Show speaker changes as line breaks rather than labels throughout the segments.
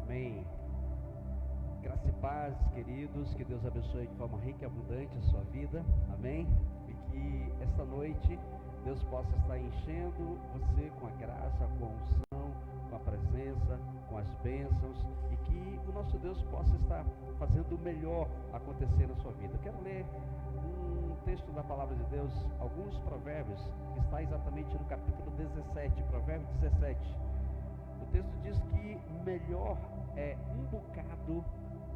Amém. Graça e paz, queridos, que Deus abençoe de forma rica e abundante a sua vida, amém? E que esta noite Deus possa estar enchendo você com a graça, com a unção, com a presença, com as bênçãos, e que o nosso Deus possa estar fazendo o melhor acontecer na sua vida. Eu quero ler um texto da palavra de Deus, alguns provérbios, que está exatamente no capítulo 17, provérbio 17. O texto diz que melhor é um bocado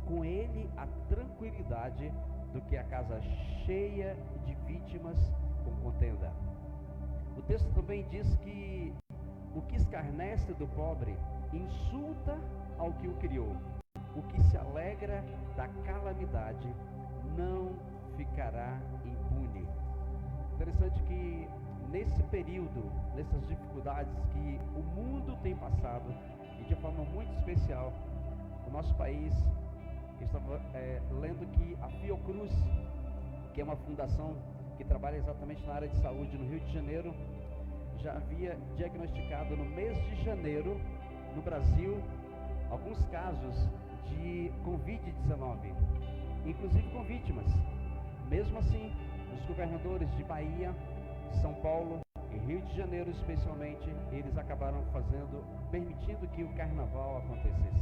com ele a tranquilidade do que a casa cheia de vítimas com contenda. O texto também diz que o que escarnece do pobre insulta ao que o criou. O que se alegra da calamidade não ficará impune. Interessante que nesse período, nessas dificuldades que o mundo tem passado, e de forma muito especial, o nosso país, eu estava lendo que a Fiocruz, que é uma fundação que trabalha exatamente na área de saúde no Rio de Janeiro, já havia diagnosticado no mês de janeiro, no Brasil, alguns casos de Covid-19, inclusive com vítimas. Mesmo assim, os governadores de Bahia, São Paulo e Rio de Janeiro especialmente, eles acabaram permitindo que o carnaval acontecesse,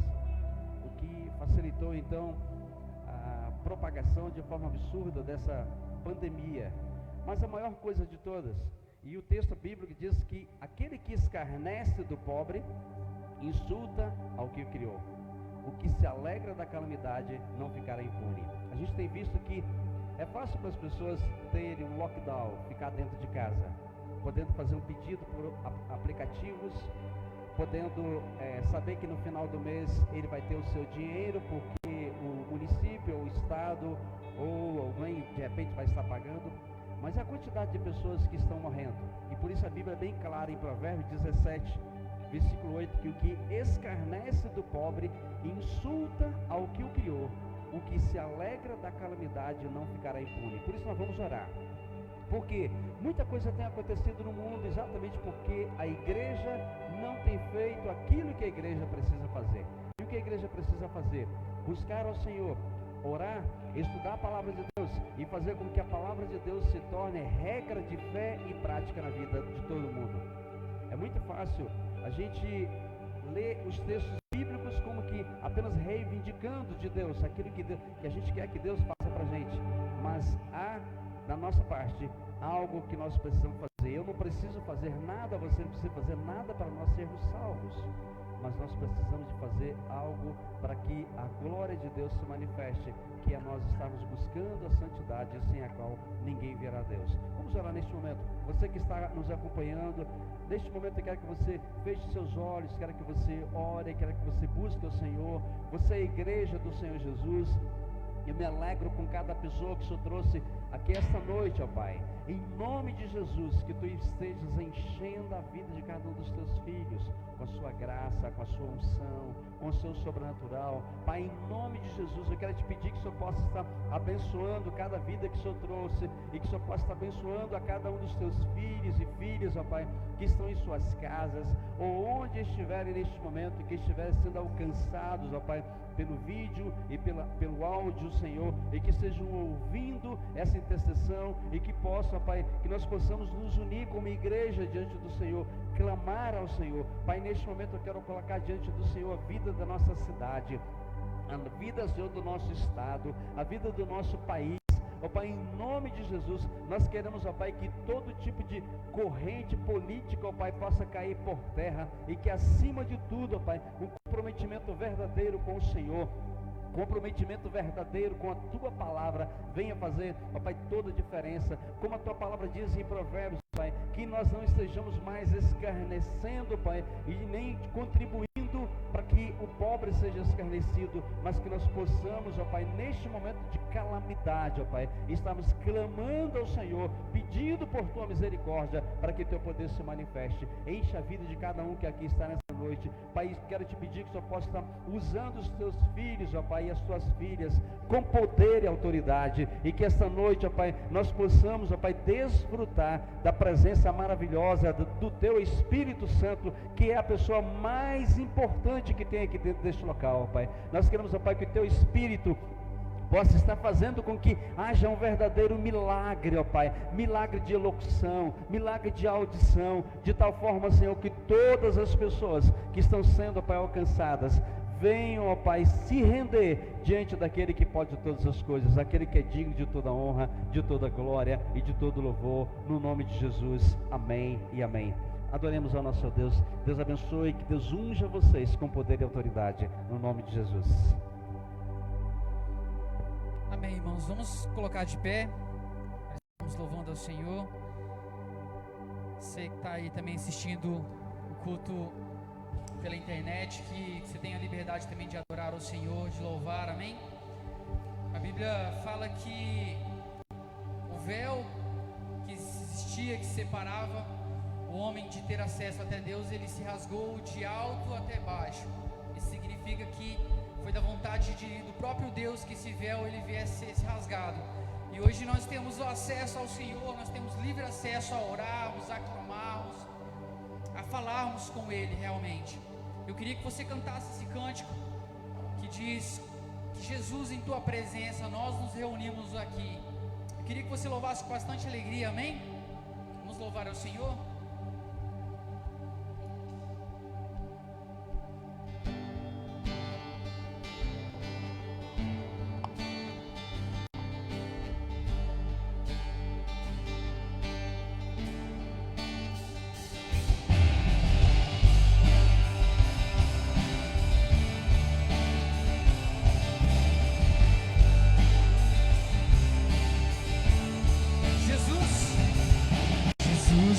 o que facilitou então a propagação de forma absurda dessa pandemia. Mas a maior coisa de todas, e o texto bíblico diz que aquele que escarnece do pobre insulta ao que o criou. O que se alegra da calamidade não ficará impune. A gente tem visto que é fácil para as pessoas terem um lockdown, ficar dentro de casa, podendo fazer um pedido por aplicativos, podendo saber que no final do mês ele vai ter o seu dinheiro, porque o município, ou o estado, ou alguém de repente vai estar pagando. Mas a quantidade de pessoas que estão morrendo, e por isso a Bíblia é bem clara em Provérbios 17, versículo 8, que o que escarnece do pobre insulta ao que o criou. O que se alegra da calamidade não ficará impune. Por isso nós vamos orar. Porque muita coisa tem acontecido no mundo exatamente porque a igreja não tem feito aquilo que a igreja precisa fazer. E o que a igreja precisa fazer? Buscar ao Senhor, orar, estudar a palavra de Deus e fazer com que a palavra de Deus se torne regra de fé e prática na vida de todo mundo. É muito fácil a gente ler os textos bíblicos como que apenas reivindicando de Deus aquilo que a gente quer que Deus faça para a gente, mas há da nossa parte algo que nós precisamos fazer. Eu não preciso fazer nada, você não precisa fazer nada para nós sermos salvos, mas nós precisamos de fazer algo para que a glória de Deus se manifeste, que é nós estarmos buscando a santidade sem a qual ninguém verá a Deus. Vamos orar neste momento. Você que está nos acompanhando, neste momento eu quero que você feche seus olhos, quero que você ore, quero que você busque o Senhor. Você é a igreja do Senhor Jesus. Eu me alegro com cada pessoa que o Senhor trouxe aqui esta noite, ó Pai. Em nome de Jesus, que Tu estejas enchendo a vida de cada um dos Teus filhos, com a Sua graça, com a Sua unção, com o Seu sobrenatural. Pai, em nome de Jesus, eu quero te pedir que o Senhor possa estar abençoando cada vida que o Senhor trouxe, e que o Senhor possa estar abençoando a cada um dos Teus filhos e filhas, ó Pai, que estão em suas casas, ou onde estiverem neste momento, que estiverem sendo alcançados, ó Pai, pelo vídeo e pelo áudio, Senhor, e que estejam ouvindo essa intercessão, e que possam, Pai, que nós possamos nos unir como igreja diante do Senhor, clamar ao Senhor. Pai, neste momento eu quero colocar diante do Senhor a vida da nossa cidade, a vida, Senhor, do nosso estado, a vida do nosso país. Ó Pai, em nome de Jesus, nós queremos, ó Pai, que todo tipo de corrente política, ó Pai, possa cair por terra, e que acima de tudo, ó Pai, um comprometimento verdadeiro com o Senhor, comprometimento verdadeiro com a Tua palavra venha fazer, ó Pai, toda a diferença. Como a Tua palavra diz em Provérbios, Pai, que nós não estejamos mais escarnecendo, Pai, e nem contribuindo para que o pobre seja escarnecido, mas que nós possamos, ó Pai, neste momento de calamidade, ó Pai, estamos clamando ao Senhor, pedindo por Tua misericórdia, para que Teu poder se manifeste. Enche a vida de cada um que aqui está nessa noite. Pai, quero te pedir que o Senhor possa estar usando os teus filhos, ó Pai, e as tuas filhas, com poder e autoridade, e que esta noite, ó Pai, nós possamos, ó Pai, desfrutar da presença maravilhosa do teu Espírito Santo, que é a pessoa mais importante que tem aqui dentro deste local, ó Pai. Nós queremos, ó Pai, que o teu Espírito possa estar fazendo com que haja um verdadeiro milagre, ó Pai, milagre de elocução, milagre de audição, de tal forma, Senhor, que todas as pessoas que estão sendo, ó Pai, alcançadas, venham, ó Pai, se render diante daquele que pode todas as coisas, aquele que é digno de toda honra, de toda glória e de todo louvor, no nome de Jesus, amém e amém. Adoremos ao nosso Deus. Deus abençoe, que Deus unja vocês com poder e autoridade, no nome de Jesus.
Amém, irmãos. Vamos colocar de pé. Estamos louvando ao Senhor. Você que está aí também assistindo o culto pela internet, que você tenha a liberdade também de adorar ao Senhor, de louvar, amém? A Bíblia fala que o véu que existia, que separava o homem de ter acesso até Deus, ele se rasgou de alto até baixo. Isso significa que foi da vontade do próprio Deus que esse véu ele viesse a ser rasgado. E hoje nós temos o acesso ao Senhor, nós temos livre acesso a orarmos, a clamarmos, a falarmos com Ele realmente. Eu queria que você cantasse esse cântico que diz que Jesus, em tua presença nós nos reunimos aqui. Eu queria que você louvasse com bastante alegria, amém? Vamos louvar ao Senhor.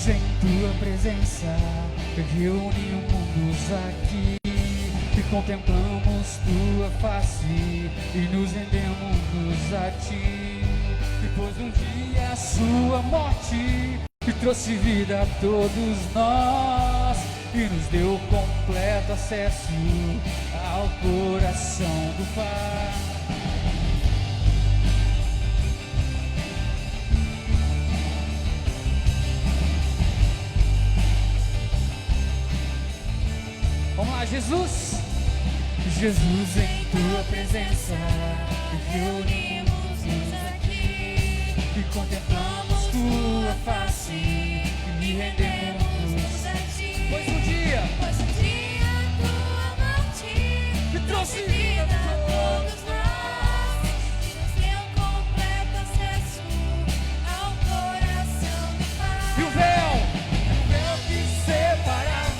Em tua presença reunimos aqui e contemplamos tua face e nos rendemos a ti. Depois de um dia a sua morte que trouxe vida a todos nós e nos deu completo acesso ao coração do Pai. Vamos lá, Jesus, em tua presença, reunimos aqui e contemplamos tua face e rendemos a ti. Pois um dia tua morte me trouxe vida a todos nós e nos deu completo acesso ao coração do Pai. E o véu que separava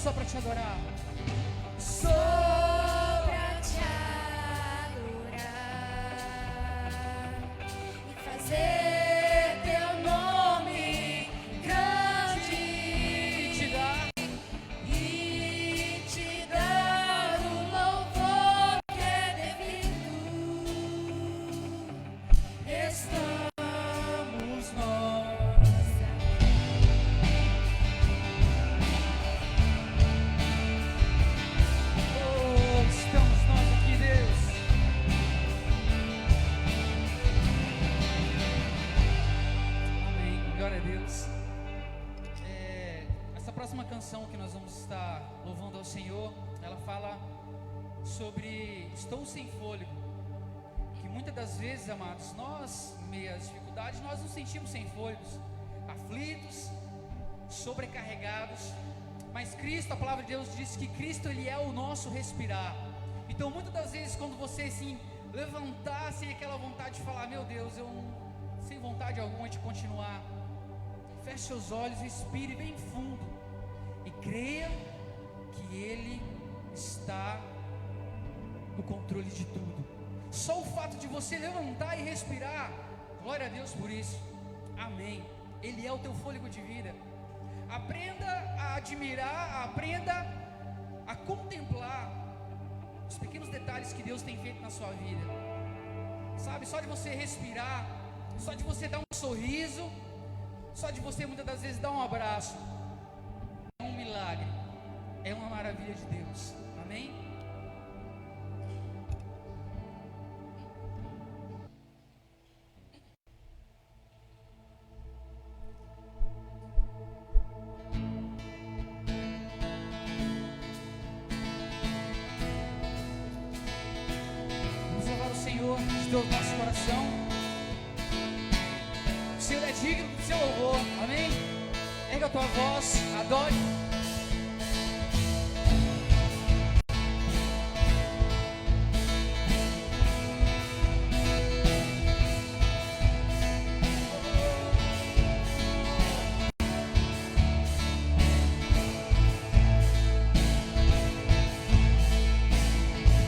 só para te adorar, só para te adorar e fazer teu nome grande e te dar o louvor que é devido. Estamos nós.
próxima canção que nós vamos estar louvando ao Senhor, ela fala sobre estou sem fôlego. Que muitas das vezes, amados, nós, em meio às dificuldades, nós nos sentimos sem fôlegos, aflitos, sobrecarregados. Mas Cristo, a palavra de Deus diz que Cristo, Ele é o nosso respirar. Então muitas das vezes, quando você assim levantar sem aquela vontade de falar, meu Deus, eu sem vontade alguma de continuar, feche seus olhos, respire bem fundo e creia que Ele está no controle de tudo. Só o fato de você levantar e respirar, glória a Deus por isso, amém. Ele é o teu fôlego de vida. Aprenda a admirar, aprenda a contemplar os pequenos detalhes que Deus tem feito na sua vida. Sabe, só de você respirar, só de você dar um sorriso, só de você muitas das vezes dar um abraço, é um milagre, é uma maravilha de Deus, amém? Do nosso coração, o Senhor é digno do seu louvor, amém? Erga a tua voz, adore.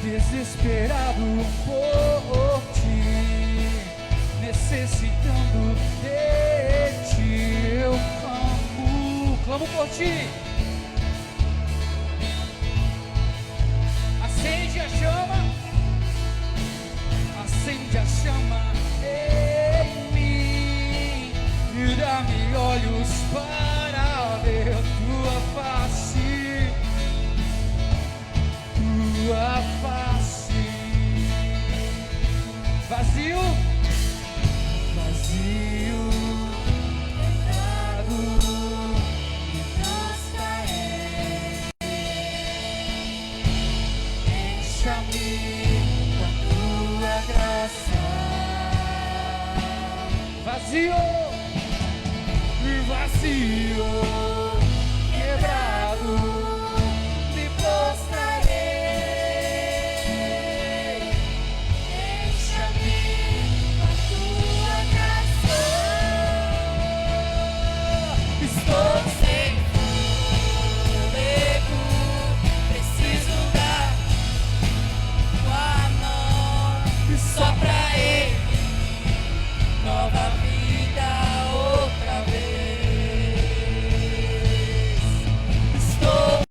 Desesperado por ti, necessitando de ti, eu clamo por ti. Acende a chama em mim e dá-me olhos para ver tua face, tua face. Vazio, quebrado, me prostrarei. Encha-me com tua graça. Vazio, quebrado, me prostrarei. Outra vez estou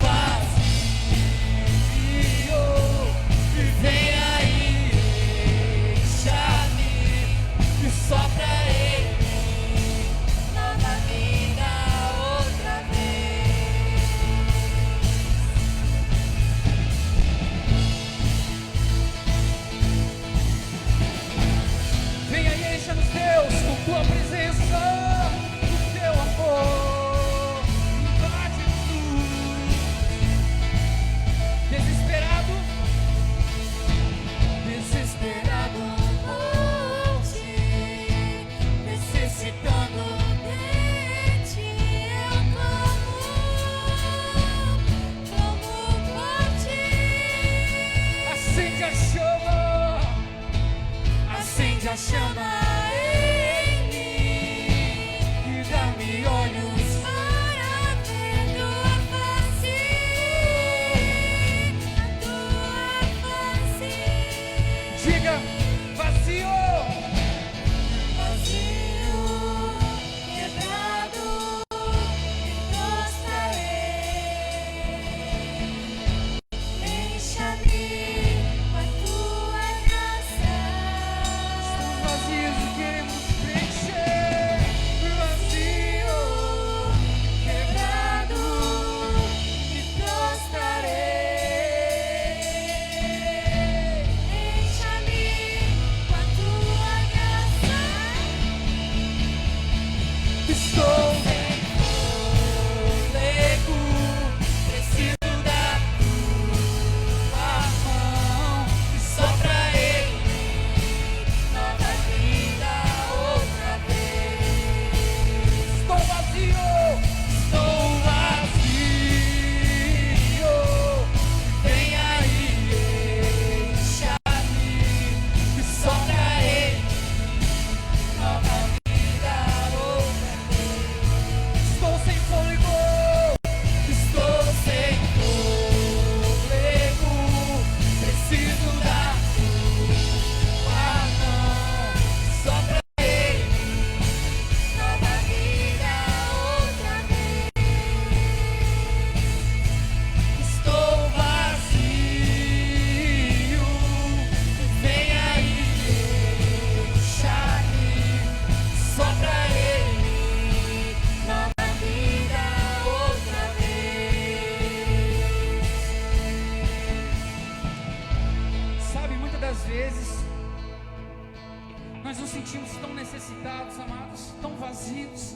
vazios,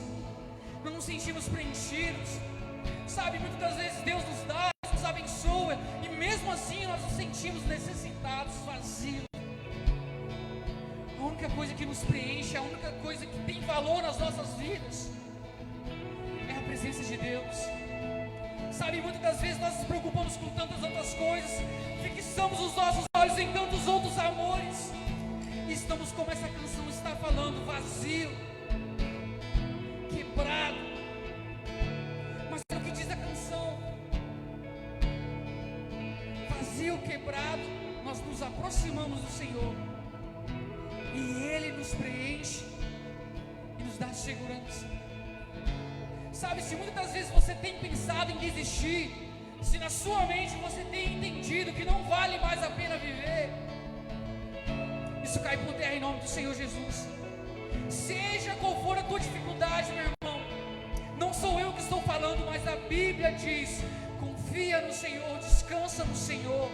não nos sentimos preenchidos. Sabe, muitas das vezes Deus nos dá, nos abençoa, e mesmo assim nós nos sentimos necessitados, vazios. A única coisa que nos preenche, a única coisa que tem valor nas nossas vidas é a presença de Deus. Sabe, muitas das vezes nós nos preocupamos com tantas outras coisas, fixamos os nossos olhos em tantos outros amores, e estamos como essa canção está falando, vazio, quebrado. Mas é o que diz a canção: vazio, quebrado, nós nos aproximamos do Senhor, e Ele nos preenche e nos dá segurança. Sabe, se muitas das vezes você tem pensado em desistir, se na sua mente você tem entendido que não vale mais a pena viver, isso cai por terra em nome do Senhor Jesus. Seja qual for a tua dificuldade, meu irmão, não sou eu que estou falando, mas a Bíblia diz: confia no Senhor, descansa no Senhor.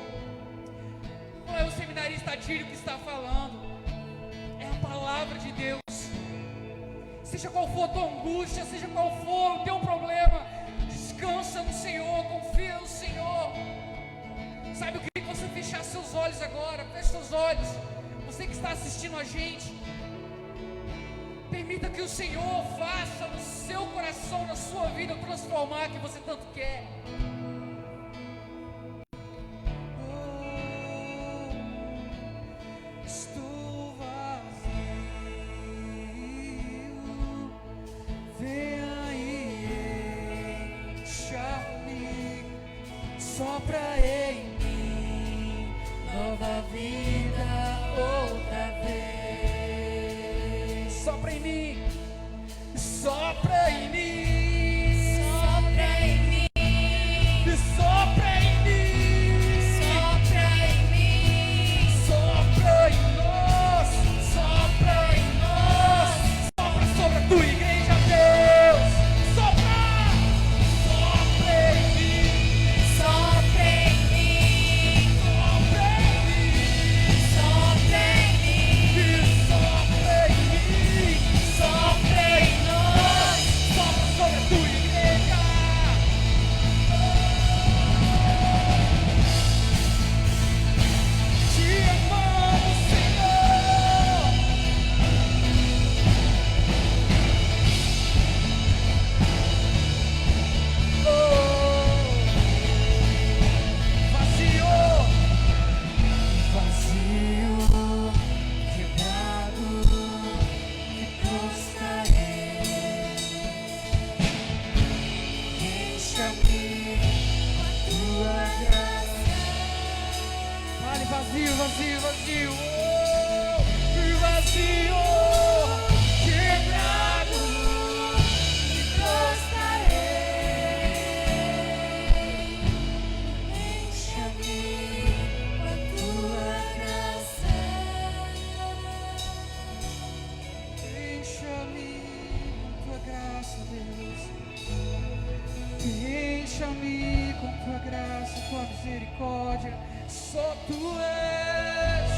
Não é o seminarista Adílio que está falando, é a palavra de Deus. Seja qual for a tua angústia, seja qual for o teu problema, descansa no Senhor, confia no Senhor. Sabe, eu queria que você fechasse seus olhos agora, feche seus olhos. Você que está assistindo a gente, permita que o Senhor faça no seu coração, na sua vida, o transformar que você tanto quer. Estou vazio, venha e encha-me, sopra em mim nova vida outra vez. Sopra em mim, sopra em mim, sopra em mim, sopra em mim, sopra em mim, sopra em nós, sopra em nós, sopra sobre a tua igreja, Deus, sopra, sopra em mim, sopra em mim, sopra em mim, sopra em mim, sopra em mim, sopra em nós, sopra sobre a tua igreja. Te amamos, Senhor. Vazio, vazio, quebrado, que prostarei. Encha-me com a tua graça. Fale, vazio, vazio, vazio, vazio, quebrado, que prostarei. Encha-me com a tua graça. Encha-me com tua graça, Deus. Encha-me com tua graça, tua misericórdia. Só tu és,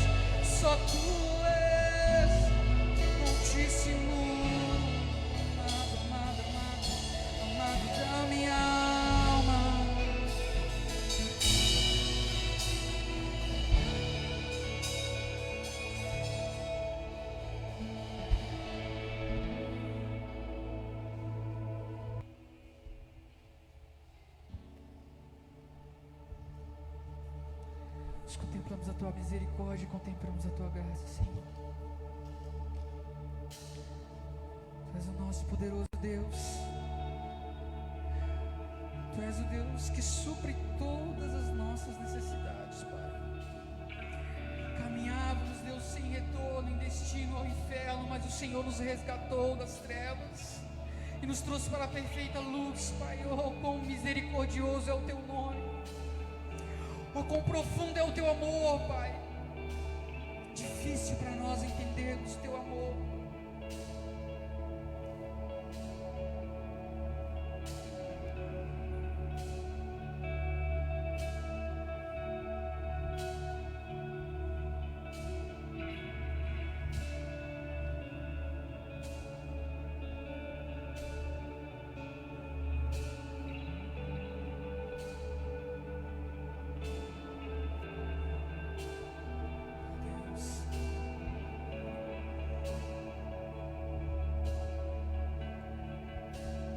só tu és Altíssimo, amado, amado, amado, amado da minha alma. Nós contemplamos a tua misericórdia, contemplamos a tua graça, Senhor. Tu és o nosso poderoso Deus. Tu és o Deus que supre todas as nossas necessidades, Pai. Caminhávamos, Deus, sem retorno, em destino ao inferno, mas o Senhor nos resgatou das trevas e nos trouxe para a perfeita luz, Pai. Oh, quão misericordioso é o teu nome. Oh, quão profundo é o teu amor, Pai. Difícil para nós entendermos o teu amor.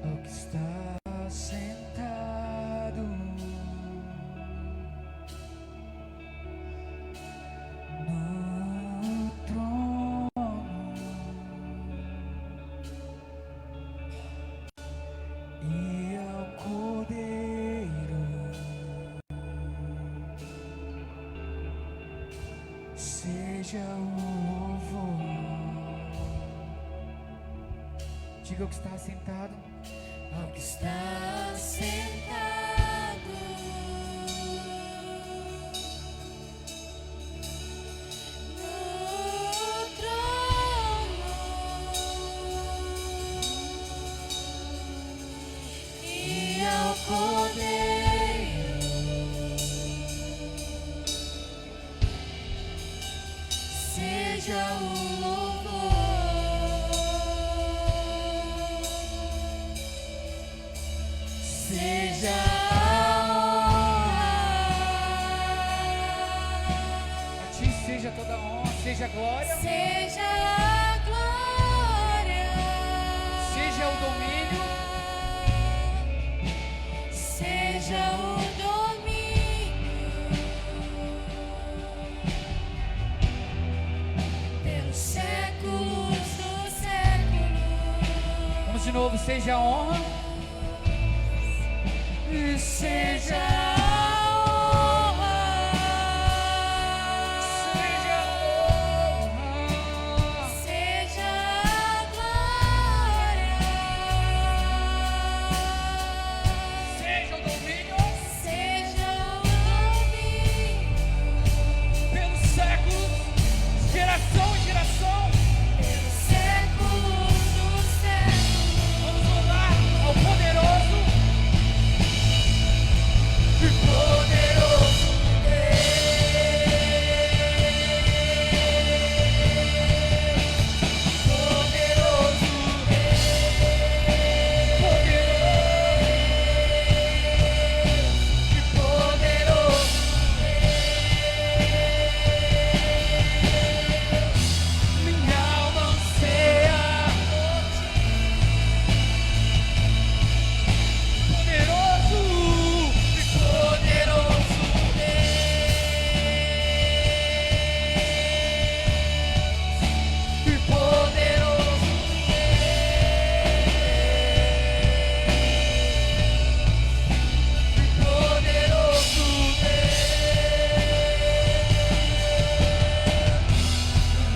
ao que está sentado no trono e ao Cordeiro seja o louvor. Diga o que está sentado,
ao que está sentado no trono e ao Cordeiro seja o louvor. Seja a
a ti seja toda a honra, seja a glória,
seja a glória,
seja o domínio,
seja o domínio pelos séculos dos séculos.
vamos de novo, seja a honra,
E seja a honra,
seja a honra,
seja a glória,
seja o domínio,
seja o domínio
pelos séculos, geração em geração.
pelos séculos dos séculos.
Vamos louvar ao poderoso
E poderoso
minha alma anseia, poderoso
e poderoso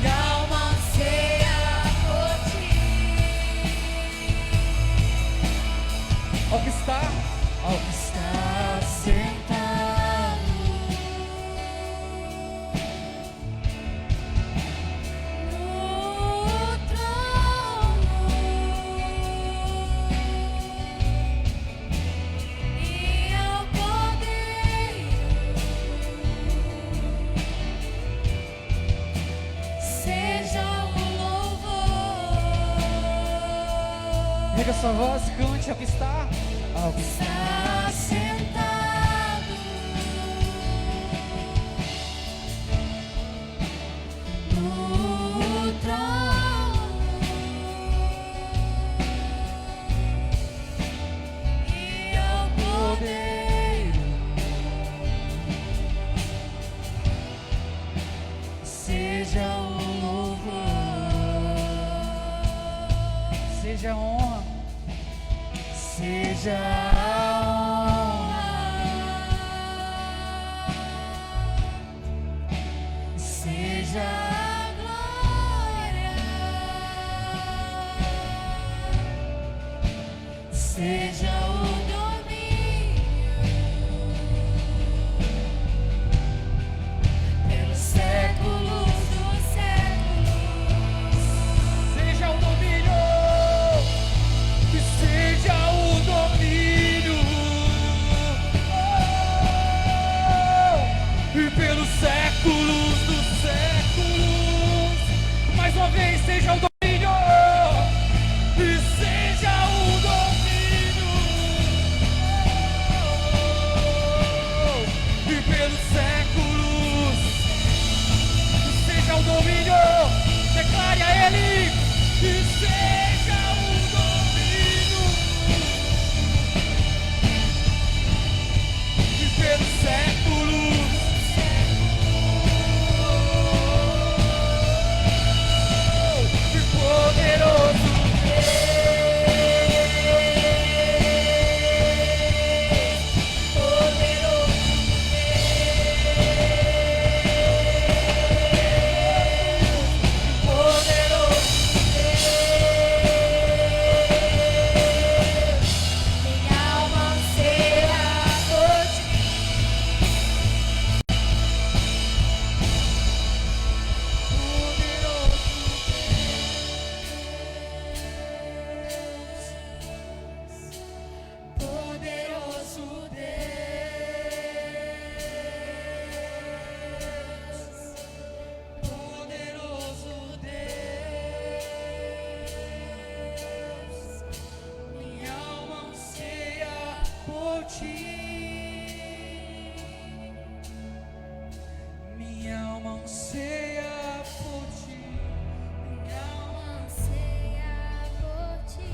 minha alma anseia por ti.
ao que está
Ao que está sentado no trono e ao Cordeiro seja o louvor.
Liga sua voz, cante ao que está, ao que
Está sentado no trono e ao Cordeiro seja o louvor,
seja a honra,
seja a honra, seja a glória, seja o domínio pelos séculos dos séculos.
seja o domínio, que seja o domínio, e pelos séculos dos séculos, mais uma vez, seja o domínio, e seja o domínio, ti. Minha alma anseia por ti.
Minha alma anseia por ti.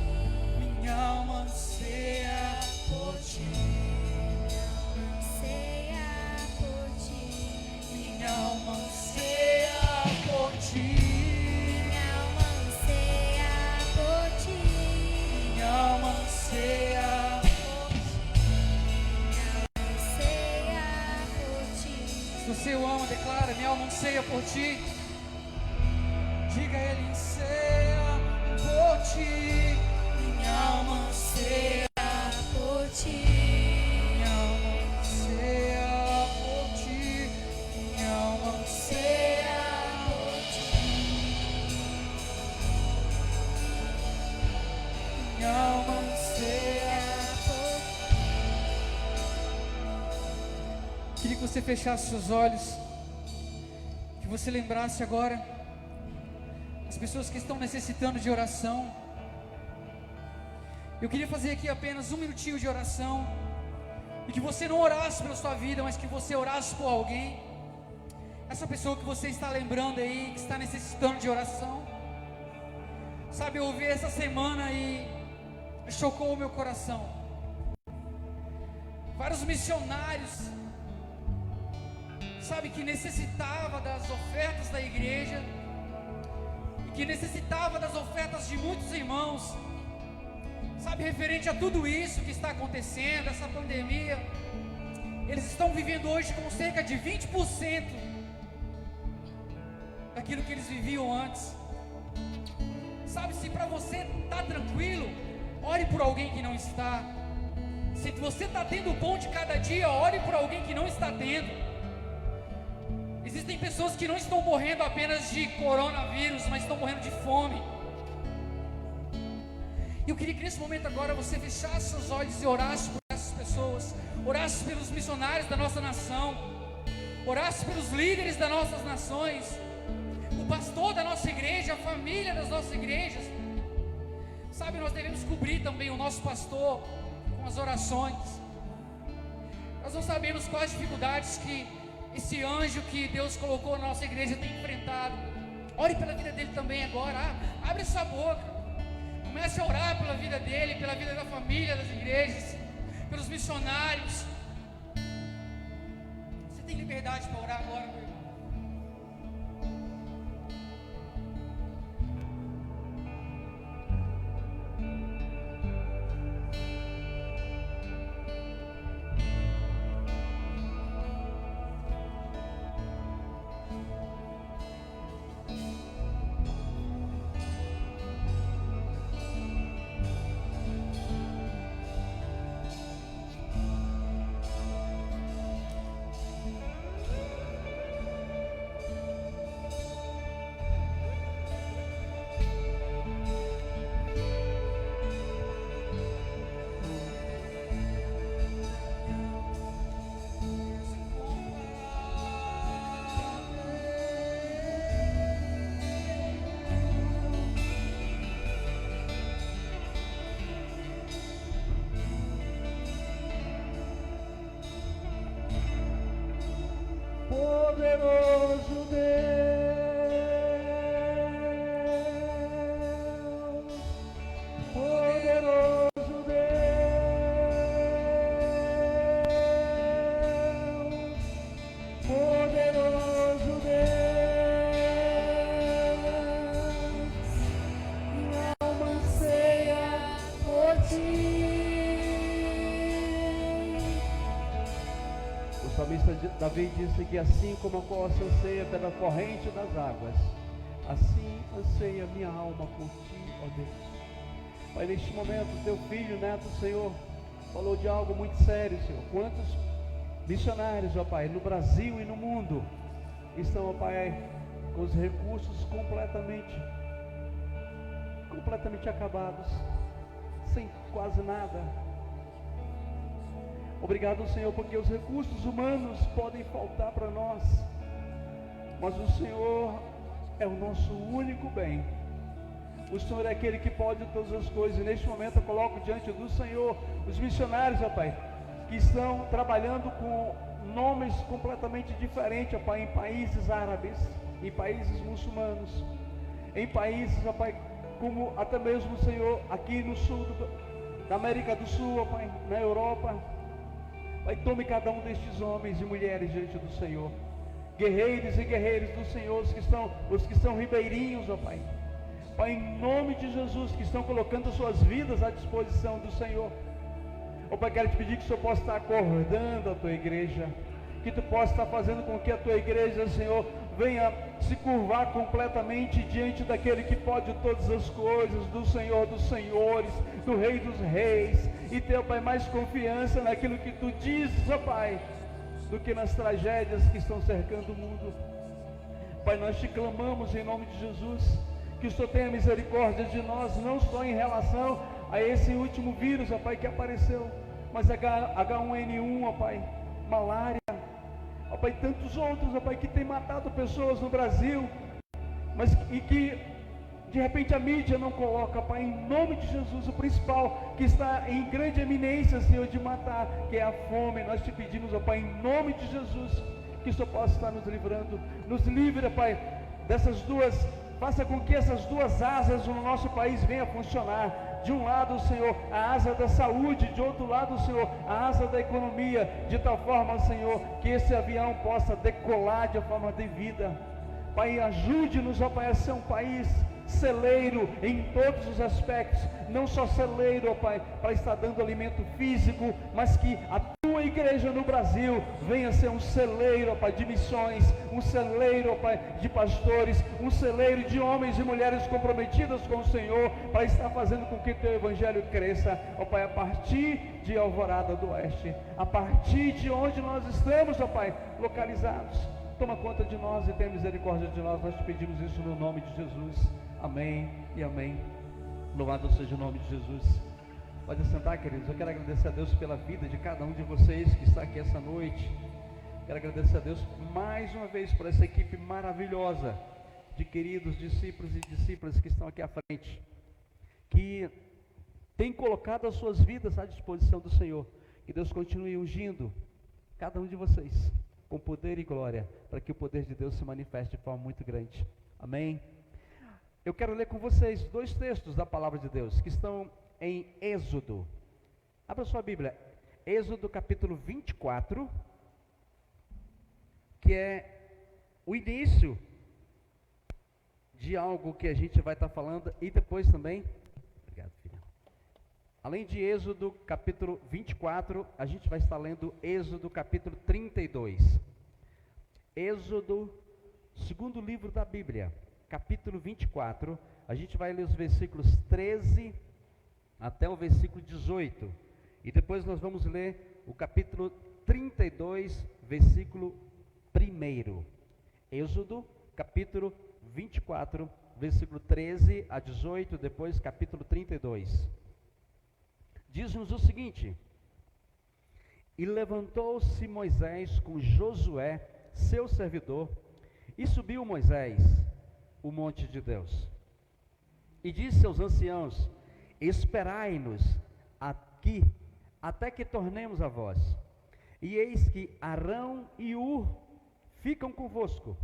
Minha alma anseia por ti.
Anseia por ti.
Minha alma anseia por ti.
Minha alma anseia por ti.
Minha alma anseia.
Anseia por ti.
Se você o ama, declara: minha alma anseia por ti. Diga a ele: anseia por ti. Minha alma anseia
Por ti.
minha alma anseia por ti. Minha alma anseia por ti. Minha alma anseia. Queria que você fechasse seus olhos, que você lembrasse agora as pessoas que estão necessitando de oração. Eu queria fazer aqui apenas 1 minutinho de oração, e que você não orasse pela sua vida, mas que você orasse por alguém. Essa pessoa que você está lembrando aí, que está necessitando de oração. Sabe, eu ouvi essa semana e chocou o meu coração. Vários missionários, sabe, que necessitava das ofertas da igreja, e que necessitava das ofertas de muitos irmãos, sabe, referente a tudo isso que está acontecendo, essa pandemia. Eles estão vivendo hoje com cerca de 20% daquilo que eles viviam antes. Sabe, se para você está tranquilo, ore por alguém que não está. Se você está tendo o pão de cada dia, ore por alguém que não está tendo. Existem pessoas que não estão morrendo apenas de coronavírus, mas estão morrendo de fome. E eu queria que nesse momento agora você fechasse seus olhos e orasse por essas pessoas. Orasse pelos missionários da nossa nação. Orasse pelos líderes das nossas nações. O pastor da nossa igreja, a família das nossas igrejas. Sabe, nós devemos cobrir também o nosso pastor com as orações. Nós não sabemos quais dificuldades que esse anjo que Deus colocou na nossa igreja tem enfrentado. Ore pela vida dele também agora. Abre sua boca. Comece a orar pela vida dele, pela vida da família, das igrejas, pelos missionários. Você tem liberdade para orar agora, meu irmão.
Poderoso Deus, poderoso Deus, poderoso Deus, minha alma anseia por ti. O salmista Davi disse que assim como a corça anseia pela corrente das águas, assim anseia minha alma por ti, ó Deus. Pai, neste momento, teu filho, neto, Senhor, falou de algo muito sério, Senhor. Quantos missionários, ó Pai, no Brasil e no mundo, estão, ó Pai, com os recursos completamente acabados, sem quase nada. Obrigado, Senhor, porque os recursos humanos podem faltar para nós, mas o Senhor é o nosso único bem. O Senhor é aquele que pode todas as coisas, e neste momento eu coloco diante do Senhor os missionários, ó Pai, que estão trabalhando com nomes completamente diferentes, ó Pai, em países árabes, em países muçulmanos, em países, ó Pai, como até mesmo, Senhor, aqui no sul da América do Sul, ó Pai, na Europa. Pai, tome cada um destes homens e mulheres diante do Senhor, guerreiros e guerreiras do Senhor, os que são ribeirinhos, ó Pai. Pai, em nome de Jesus, que estão colocando as suas vidas à disposição do Senhor. Ó Pai, quero te pedir que o Senhor possa estar acordando a tua igreja, que tu possa estar fazendo com que a tua igreja, Senhor, venha se curvar completamente diante daquele que pode todas as coisas, do Senhor dos senhores, do Rei dos reis, e ter, ó Pai, mais confiança naquilo que tu dizes, ó Pai, do que nas tragédias que estão cercando o mundo. Pai, nós te clamamos em nome de Jesus, que o Senhor tenha misericórdia de nós, não só em relação a esse último vírus, ó Pai, que apareceu, mas H1N1, ó Pai, malária, ó Pai, tantos outros, ó Pai, que tem matado pessoas no Brasil, e que de repente a mídia não coloca, Pai, em nome de Jesus, o principal que está em grande eminência, Senhor, de matar, que é a fome. Nós te pedimos, ó Pai, em nome de Jesus, que o Senhor possa estar nos livrando, nos livre, ó Pai, dessas duas, faça com que essas duas asas no nosso país venham a funcionar. De um lado, Senhor, a asa da saúde, de outro lado, Senhor, a asa da economia, de tal forma, Senhor, que esse avião possa decolar de forma devida. Pai, ajude-nos, ó Pai, a ser um país celeiro em todos os aspectos, não só celeiro, ó Pai, para estar dando alimento físico, mas que a tua igreja no Brasil venha ser um celeiro, ó Pai, de missões, um celeiro, ó Pai, de pastores, um celeiro de homens e mulheres comprometidas com o Senhor, para estar fazendo com que teu evangelho cresça, ó Pai, a partir de Alvorada do Oeste, a partir de onde nós estamos, ó Pai, localizados. Toma conta de nós e tenha misericórdia de nós. Nós te pedimos isso no nome de Jesus. Amém e amém. Louvado seja o nome de Jesus. Pode sentar, queridos. Eu quero agradecer a Deus pela vida de cada um de vocês que está aqui essa noite. Quero agradecer a Deus mais uma vez por essa equipe maravilhosa de queridos discípulos e discípulas que estão aqui à frente, que tem colocado as suas vidas à disposição do Senhor. Que Deus continue ungindo cada um de vocês com poder e glória, para que o poder de Deus se manifeste de forma muito grande. Amém? Eu quero ler com vocês dois textos da palavra de Deus, que estão em Êxodo. Abra sua Bíblia, Êxodo capítulo 24, que é o início de algo que a gente vai estar falando, e depois também, obrigado, filha. Além de Êxodo capítulo 24, a gente vai estar lendo Êxodo capítulo 32. Êxodo, segundo livro da Bíblia, capítulo 24, a gente vai ler os versículos 13 até o versículo 18. E depois nós vamos ler o capítulo 32, versículo 1. Êxodo, capítulo 24, versículo 13 a 18, depois capítulo 32. Diz-nos o seguinte: E levantou-se Moisés com Josué, seu servidor, e subiu Moisés o monte de Deus. E disse aos anciãos: Esperai-nos aqui, até que tornemos a vós. E eis que Arão e Ur ficam convosco.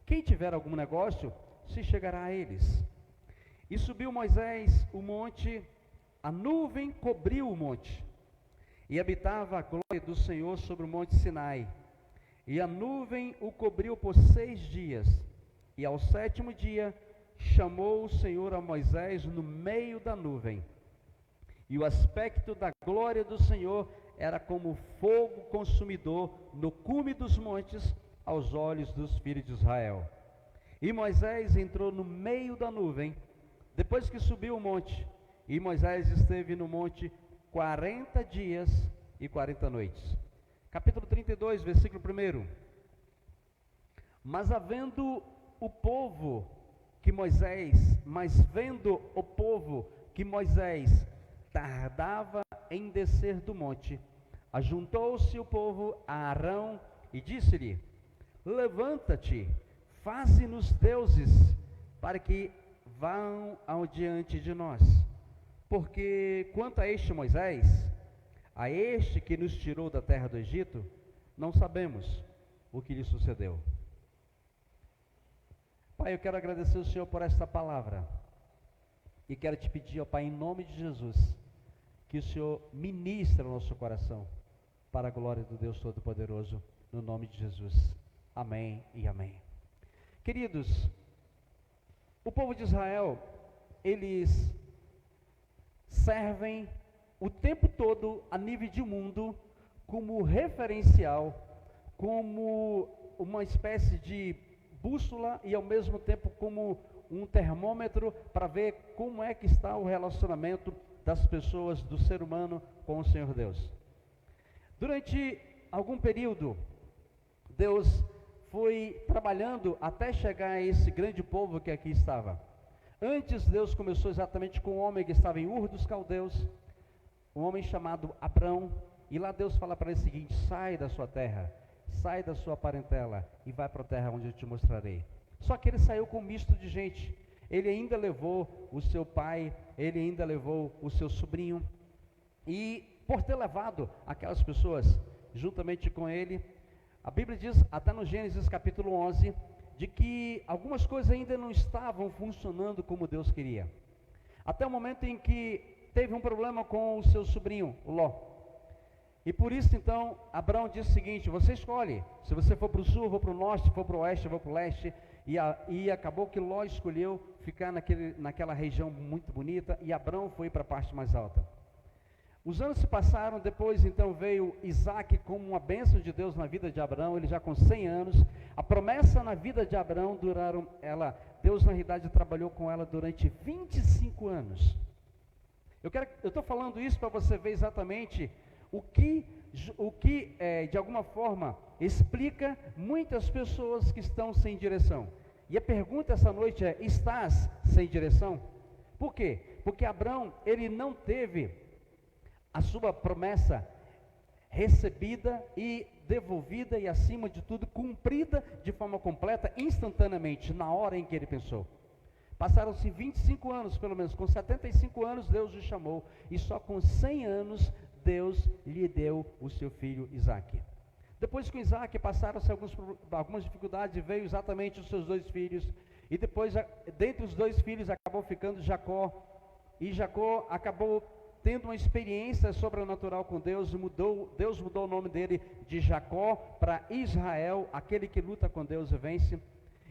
Quem tiver algum negócio, se chegará a eles. E subiu Moisés o monte, a nuvem cobriu o monte, e habitava a glória do Senhor sobre o monte Sinai. E a nuvem o cobriu por 6 dias, e ao 7º dia chamou o Senhor a Moisés no meio da nuvem. E o aspecto da glória do Senhor era como fogo consumidor no cume dos montes, aos olhos dos filhos de Israel. E Moisés entrou no meio da nuvem, depois que subiu o monte. E Moisés esteve no monte 40 dias e 40 noites. Capítulo 32, versículo 1. Mas vendo o povo que Moisés tardava em descer do monte, ajuntou-se o povo a Arão e disse-lhe: Levanta-te, faze-nos deuses, para que vão adiante de nós. Porque quanto a este Moisés, A este que nos tirou da terra do Egito, não sabemos o que lhe sucedeu. Pai, eu quero agradecer ao Senhor por esta palavra. E quero te pedir, ó Pai, em nome de Jesus, que o Senhor ministre o nosso coração, para a glória do Deus Todo-Poderoso, no nome de Jesus. Amém e amém. Queridos, o povo de Israel, eles servem o tempo todo, a nível de mundo, como referencial, como uma espécie de bússola e ao mesmo tempo como um termômetro para ver como é que está o relacionamento das pessoas, do ser humano com o Senhor Deus. Durante algum período, Deus foi trabalhando até chegar a esse grande povo que aqui estava. Antes, Deus começou exatamente com um homem que estava em Ur dos Caldeus, um homem chamado Abrão, e lá Deus fala para ele o seguinte: sai da sua terra, sai da sua parentela e vai para a terra onde eu te mostrarei. Só que ele saiu com um misto de gente. Ele ainda levou o seu pai, ele ainda levou o seu sobrinho, e por ter levado aquelas pessoas juntamente com ele, a Bíblia diz, até no Gênesis capítulo 11, de que algumas coisas ainda não estavam funcionando como Deus queria. Até o momento em que teve um problema com o seu sobrinho, o Ló. E por isso então, Abrão disse o seguinte: você escolhe, se você for para o sul, eu vou para o norte, se for para o oeste, eu vou para o leste. E acabou que Ló escolheu ficar naquela região muito bonita, e Abrão foi para a parte mais alta. Os anos se passaram, depois então veio Isaac como uma bênção de Deus na vida de Abrão, ele já com 100 anos. A promessa na vida de Abrão Deus na realidade trabalhou com ela durante 25 anos. Eu estou falando isso para você ver exatamente o que de alguma forma explica muitas pessoas que estão sem direção. E a pergunta essa noite é: estás sem direção? Por quê? Porque Abrão, ele não teve a sua promessa recebida e devolvida e, acima de tudo, cumprida de forma completa, instantaneamente, na hora em que ele pensou. Passaram-se 25 anos, pelo menos. Com 75 anos Deus o chamou, e só com 100 anos Deus lhe deu o seu filho Isaac. Depois com Isaac passaram-se algumas dificuldades, e veio exatamente os seus 2 filhos, e depois dentre os 2 filhos acabou ficando Jacó, e Jacó acabou tendo uma experiência sobrenatural com Deus, Deus mudou o nome dele de Jacó para Israel, aquele que luta com Deus e vence.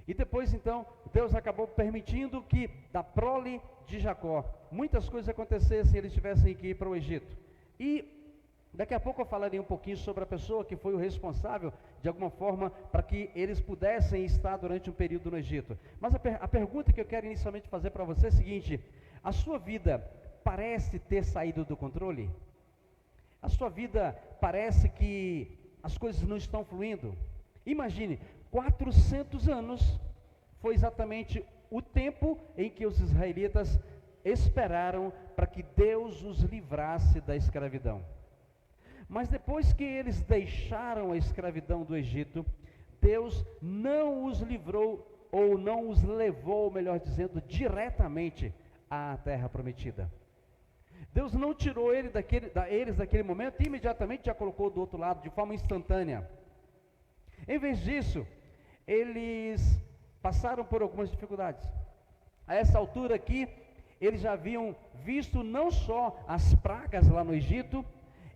E depois então, Deus acabou permitindo que da prole de Jacó, muitas coisas acontecessem, eles tivessem que ir para o Egito. E daqui a pouco eu falarei um pouquinho sobre a pessoa que foi o responsável, de alguma forma, para que eles pudessem estar durante um período no Egito. Mas a pergunta que eu quero inicialmente fazer para você é a seguinte: a sua vida parece ter saído do controle? A sua vida parece que as coisas não estão fluindo? Imagine, 400 anos foi exatamente o tempo em que os israelitas esperaram para que Deus os livrasse da escravidão. Mas depois que eles deixaram a escravidão do Egito, Deus não os livrou, ou não os levou, melhor dizendo, diretamente à terra prometida. Deus não tirou eles daquele momento e imediatamente já colocou do outro lado, de forma instantânea. Em vez disso, eles passaram por algumas dificuldades. A essa altura aqui, eles já haviam visto não só as pragas lá no Egito,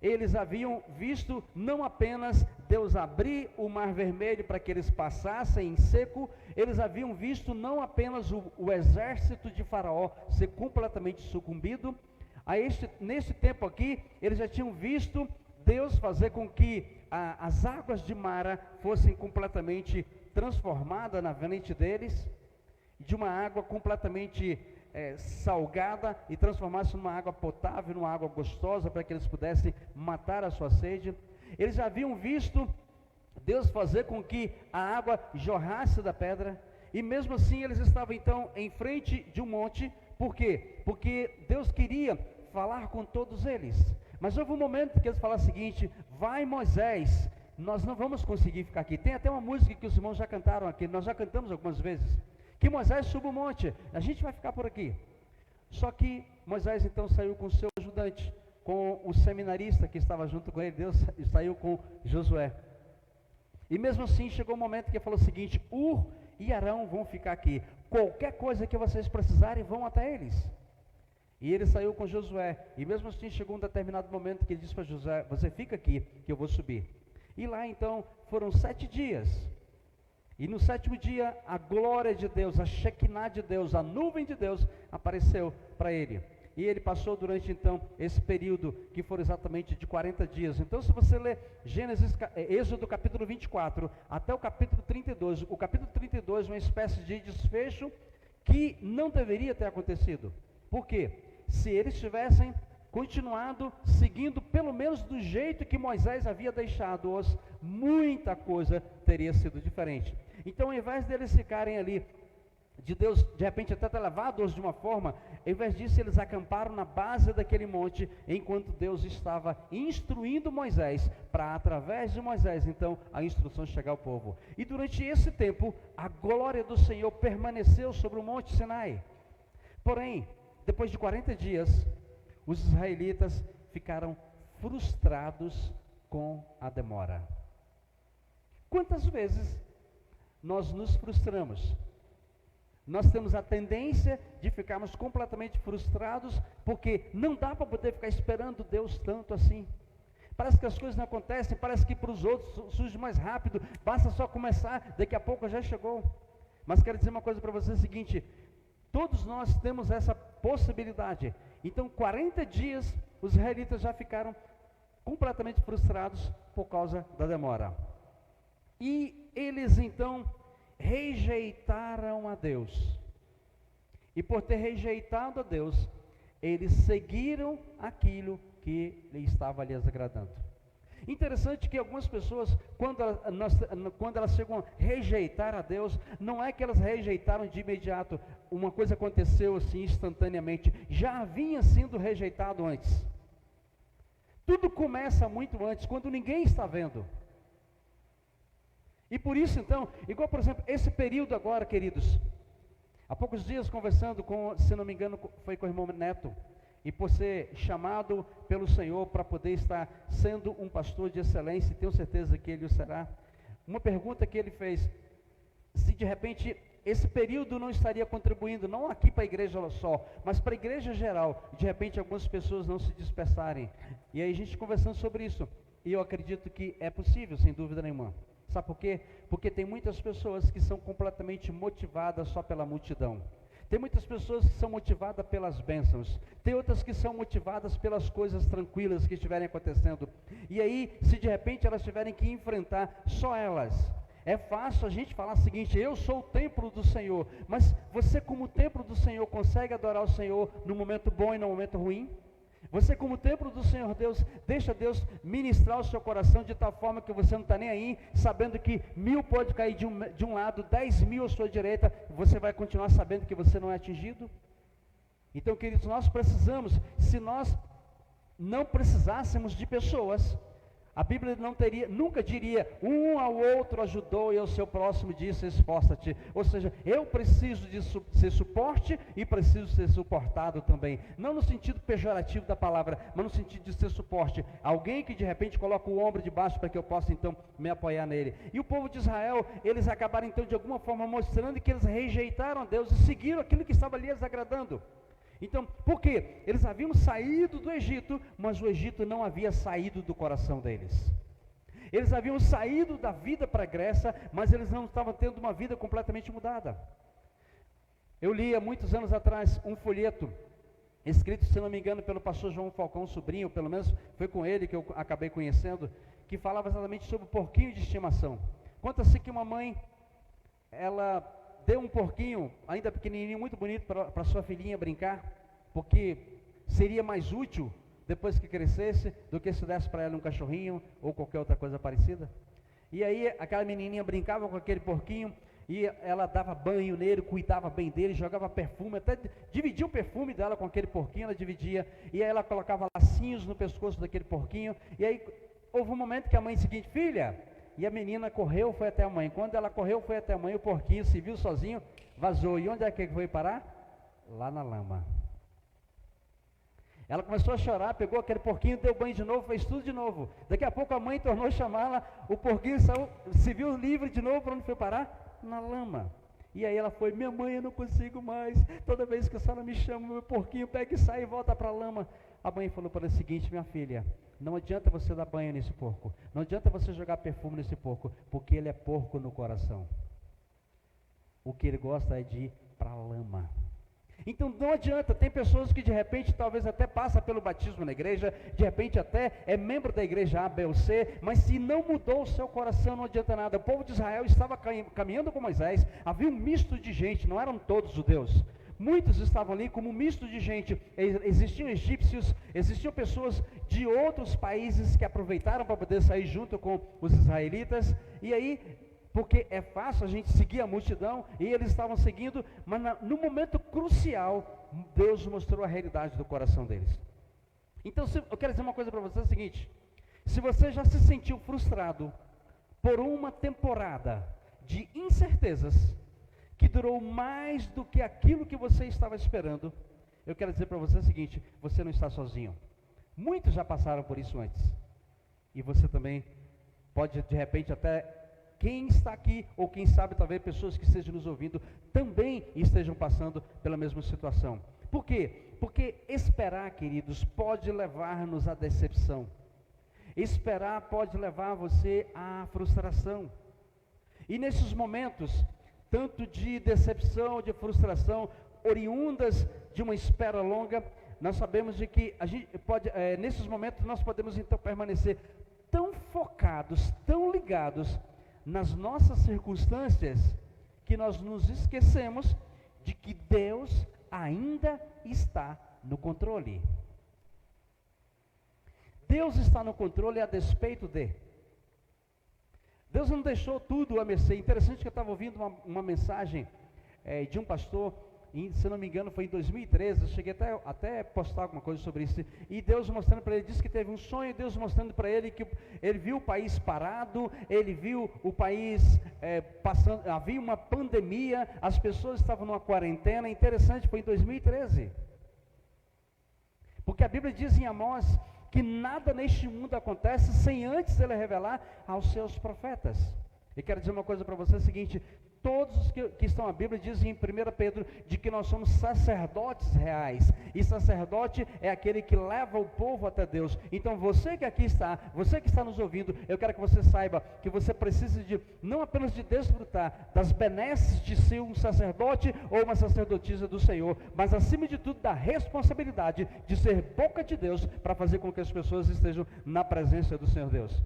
eles haviam visto não apenas Deus abrir o Mar Vermelho para que eles passassem em seco, eles haviam visto não apenas o exército de Faraó ser completamente sucumbido. Nesse tempo aqui, eles já tinham visto Deus fazer com que as águas de Mara fossem completamente transformadas na frente deles, de uma água completamente salgada, e transformasse numa água potável, numa água gostosa, para que eles pudessem matar a sua sede. Eles já haviam visto Deus fazer com que a água jorrasse da pedra, e mesmo assim eles estavam então em frente de um monte. Por quê? Porque Deus queria falar com todos eles, mas houve um momento que eles falaram o seguinte: vai Moisés, nós não vamos conseguir ficar aqui. Tem até uma música que os irmãos já cantaram aqui, nós já cantamos algumas vezes, que Moisés suba o monte, a gente vai ficar por aqui. Só que Moisés então saiu com o seu ajudante, com o seminarista que estava junto com ele, Deus saiu com Josué. E mesmo assim chegou um momento que ele falou o seguinte: Ur e Arão vão ficar aqui, qualquer coisa que vocês precisarem, vão até eles. E ele saiu com Josué, e mesmo assim chegou um determinado momento que ele disse para Josué: você fica aqui, que eu vou subir. E lá então foram 7 dias, e no 7º dia a glória de Deus, a Shekinah de Deus, a nuvem de Deus apareceu para ele. E ele passou durante então esse período, que foram exatamente de 40 dias. Então se você ler Êxodo capítulo 24 até o capítulo 32, o capítulo 32 é uma espécie de desfecho que não deveria ter acontecido. Por quê? Se eles tivessem continuado seguindo pelo menos do jeito que Moisés havia deixado-os, muita coisa teria sido diferente. Então ao invés deles ficarem ali, de Deus de repente até ter levado-os de uma forma, ao invés disso eles acamparam na base daquele monte, enquanto Deus estava instruindo Moisés, para através de Moisés então a instrução chegar ao povo. E durante esse tempo a glória do Senhor permaneceu sobre o monte Sinai. Porém, depois de 40 dias, os israelitas ficaram frustrados com a demora. Quantas vezes nós nos frustramos? Nós temos a tendência de ficarmos completamente frustrados, porque não dá para poder ficar esperando Deus tanto assim. Parece que as coisas não acontecem, parece que para os outros surge mais rápido, basta só começar, daqui a pouco já chegou. Mas quero dizer uma coisa para você, é o seguinte: todos nós temos essa possibilidade. Então 40 dias os israelitas já ficaram completamente frustrados por causa da demora. E eles então rejeitaram a Deus. E por ter rejeitado a Deus, eles seguiram aquilo que lhe estava lhes agradando. Interessante que algumas pessoas, quando elas chegam a rejeitar a Deus, não é que elas rejeitaram de imediato, uma coisa aconteceu assim instantaneamente, já havia sido rejeitado antes. Tudo começa muito antes, quando ninguém está vendo. E por isso então, igual por exemplo, esse período agora, queridos, há poucos dias conversando com, se não me engano, foi com o irmão Neto, e por ser chamado pelo Senhor para poder estar sendo um pastor de excelência, e tenho certeza que ele o será, uma pergunta que ele fez: se de repente esse período não estaria contribuindo, não aqui para a igreja só, mas para a igreja geral, de repente algumas pessoas não se dispersarem. E aí a gente conversando sobre isso, e eu acredito que é possível, sem dúvida nenhuma. Sabe por quê? Porque tem muitas pessoas que são completamente motivadas só pela multidão. Tem muitas pessoas que são motivadas pelas bênçãos. Tem outras que são motivadas pelas coisas tranquilas que estiverem acontecendo. E aí, se de repente elas tiverem que enfrentar só elas, é fácil a gente falar o seguinte: eu sou o templo do Senhor. Mas você, como templo do Senhor, consegue adorar o Senhor no momento bom e no momento ruim? Você, como templo do Senhor Deus, deixa Deus ministrar o seu coração de tal forma que você não está nem aí, sabendo que 1000 pode cair de um lado, 10.000 à sua direita, você vai continuar sabendo que você não é atingido? Então, queridos, nós precisamos, se nós não precisássemos de pessoas, a Bíblia nunca diria: um ao outro ajudou e ao seu próximo disse esforça-te. Ou seja, eu preciso de ser suporte e preciso ser suportado também. Não no sentido pejorativo da palavra, mas no sentido de ser suporte. Alguém que de repente coloca o ombro de baixo para que eu possa então me apoiar nele. E o povo de Israel, eles acabaram então de alguma forma mostrando que eles rejeitaram a Deus e seguiram aquilo que estava lhes agradando. Então, por quê? Eles haviam saído do Egito, mas o Egito não havia saído do coração deles. Eles haviam saído da vida pregressa, mas eles não estavam tendo uma vida completamente mudada. Eu li há muitos anos atrás um folheto, escrito, se não me engano, pelo pastor João Falcão Sobrinho, pelo menos foi com ele que eu acabei conhecendo, que falava exatamente sobre o porquinho de estimação. Conta-se que uma mãe, ela deu um porquinho, ainda pequenininho, muito bonito, para sua filhinha brincar, porque seria mais útil, depois que crescesse, do que se desse para ela um cachorrinho, ou qualquer outra coisa parecida. E aí, aquela menininha brincava com aquele porquinho, e ela dava banho nele, cuidava bem dele, jogava perfume, até dividia o perfume dela com aquele porquinho, ela dividia, e aí ela colocava lacinhos no pescoço daquele porquinho, e aí, houve um momento que a mãe disse o seguinte: filha, e a menina correu, foi até a mãe. Quando ela correu, foi até a mãe, o porquinho se viu sozinho, vazou. E onde é que ele foi parar? Lá na lama. Ela começou a chorar, pegou aquele porquinho, deu banho de novo, fez tudo de novo. Daqui a pouco a mãe tornou a chamá-la, o porquinho saiu, se viu livre de novo, para onde foi parar? Na lama. E aí ela foi, minha mãe, eu não consigo mais, toda vez que a senhora me chama, meu porquinho pega e sai e volta para a lama. A mãe falou para ela o seguinte, minha filha, não adianta você dar banho nesse porco, não adianta você jogar perfume nesse porco, porque ele é porco no coração. O que ele gosta é de ir para a lama. Então não adianta, tem pessoas que de repente talvez até passa pelo batismo na igreja, de repente até é membro da igreja A, B ou C, mas se não mudou o seu coração não adianta nada. O povo de Israel estava caminhando com Moisés, havia um misto de gente, não eram todos judeus. Muitos estavam ali como um misto de gente, existiam egípcios, existiam pessoas de outros países que aproveitaram para poder sair junto com os israelitas, e aí, porque é fácil a gente seguir a multidão, e eles estavam seguindo, mas no momento crucial, Deus mostrou a realidade do coração deles. Então, eu quero dizer uma coisa para você, é o seguinte, se você já se sentiu frustrado por uma temporada de incertezas, que durou mais do que aquilo que você estava esperando, eu quero dizer para você o seguinte, você não está sozinho. Muitos já passaram por isso antes, e você também pode de repente até, quem está aqui, ou quem sabe talvez pessoas que estejam nos ouvindo, também estejam passando pela mesma situação. Por quê? Porque esperar, queridos, pode levar-nos à decepção. Esperar pode levar você à frustração. E nesses momentos, tanto de decepção, de frustração, oriundas de uma espera longa, nós sabemos de que a gente pode, nesses momentos nós podemos então permanecer tão focados, tão ligados nas nossas circunstâncias, que nós nos esquecemos de que Deus ainda está no controle. Deus está no controle a despeito de. Deus não deixou tudo a mercê. Interessante que eu estava ouvindo uma mensagem de um pastor, se não me engano foi em 2013, eu cheguei até postar alguma coisa sobre isso, e Deus mostrando para ele, disse que teve um sonho, Deus mostrando para ele que ele viu o país parado, ele viu o país passando, havia uma pandemia, as pessoas estavam numa quarentena. Interessante, foi em 2013, porque a Bíblia diz em Amós, que nada neste mundo acontece sem antes ele revelar aos seus profetas. E quero dizer uma coisa para você, é o seguinte, todos os que estão na Bíblia dizem em 1 Pedro, de que nós somos sacerdotes reais, e sacerdote é aquele que leva o povo até Deus. Então você que aqui está, você que está nos ouvindo, eu quero que você saiba, que você precisa de, não apenas de desfrutar das benesses de ser um sacerdote, ou uma sacerdotisa do Senhor, mas acima de tudo, da responsabilidade de ser boca de Deus, para fazer com que as pessoas estejam na presença do Senhor Deus.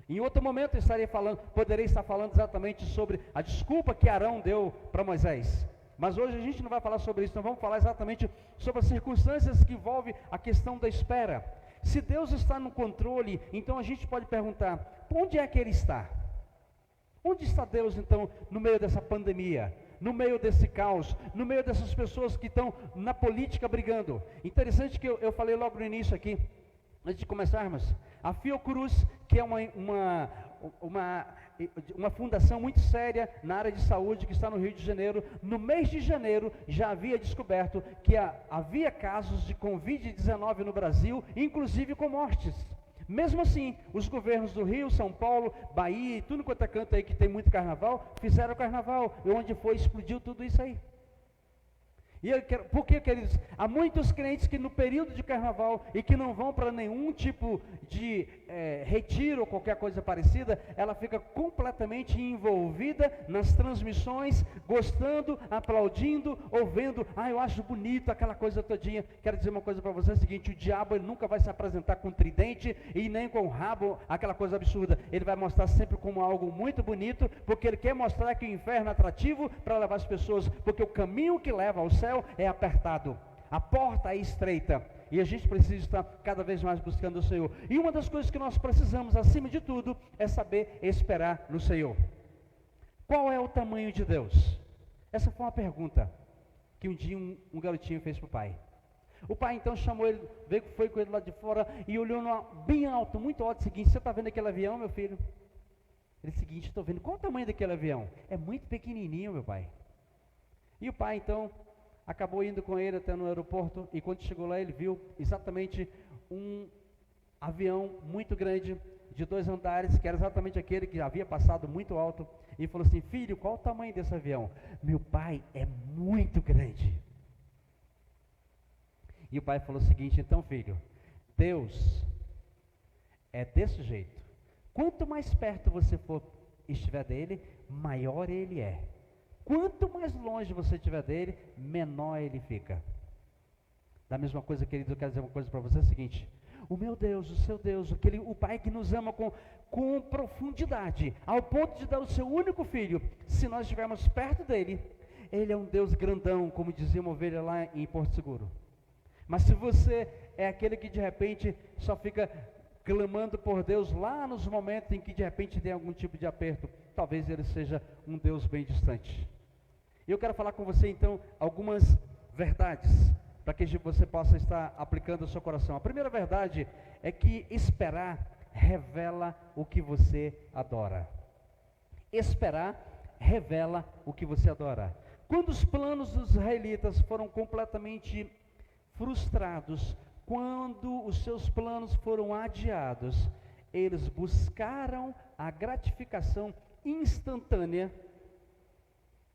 Em outro momento eu poderei estar falando exatamente sobre a desculpa que Arão deu para Moisés. Mas hoje a gente não vai falar sobre isso, nós vamos falar exatamente sobre as circunstâncias que envolvem a questão da espera. Se Deus está no controle, então a gente pode perguntar, onde é que Ele está? Onde está Deus então no meio dessa pandemia? No meio desse caos, no meio dessas pessoas que estão na política brigando? Interessante que eu falei logo no início aqui, antes de começarmos, a Fiocruz, que é uma fundação muito séria na área de saúde, que está no Rio de Janeiro, no mês de janeiro já havia descoberto que havia casos de Covid-19 no Brasil, inclusive com mortes. Mesmo assim, os governos do Rio, São Paulo, Bahia e tudo quanto é canto aí que tem muito carnaval, fizeram carnaval, e onde foi, explodiu tudo isso aí. Por que, queridos? Há muitos crentes que no período de carnaval e que não vão para nenhum tipo de retiro ou qualquer coisa parecida, ela fica completamente envolvida nas transmissões, gostando, aplaudindo, ou vendo, eu acho bonito aquela coisa todinha. Quero dizer uma coisa para você, é o seguinte, o diabo ele nunca vai se apresentar com tridente e nem com rabo, aquela coisa absurda. Ele vai mostrar sempre como algo muito bonito, porque ele quer mostrar que o inferno é atrativo para levar as pessoas, porque o caminho que leva ao céu é apertado, a porta é estreita, e a gente precisa estar cada vez mais buscando o Senhor. E uma das coisas que nós precisamos, acima de tudo, é saber esperar no Senhor. Qual é o tamanho de Deus? Essa foi uma pergunta que um dia um garotinho fez para o pai. O pai então chamou ele, foi com ele lá de fora e olhou bem alto, muito alto, o seguinte, você está vendo aquele avião, meu filho? Ele disse o seguinte, estou vendo. Qual o tamanho daquele avião? É muito pequenininho, meu pai. E o pai então acabou indo com ele até no aeroporto, e quando chegou lá ele viu exatamente um avião muito grande, de 2 andares, que era exatamente aquele que havia passado muito alto, e falou assim: filho, qual o tamanho desse avião? Meu pai, é muito grande. E o pai falou o seguinte: então filho, Deus é desse jeito, quanto mais perto você estiver dele, maior ele é. Quanto mais longe você estiver dele, menor ele fica. Da mesma coisa, querido, eu quero dizer uma coisa para você, é o seguinte: o meu Deus, o seu Deus, o Pai que nos ama com profundidade, ao ponto de dar o seu único filho, se nós estivermos perto dele, ele é um Deus grandão, como dizia uma ovelha lá em Porto Seguro. Mas se você é aquele que de repente só fica clamando por Deus lá nos momentos em que de repente tem algum tipo de aperto, talvez ele seja um Deus bem distante. E eu quero falar com você então algumas verdades, para que você possa estar aplicando ao seu coração. A primeira verdade é que esperar revela o que você adora. Esperar revela o que você adora. Quando os planos dos israelitas foram completamente frustrados, quando os seus planos foram adiados, eles buscaram a gratificação instantânea,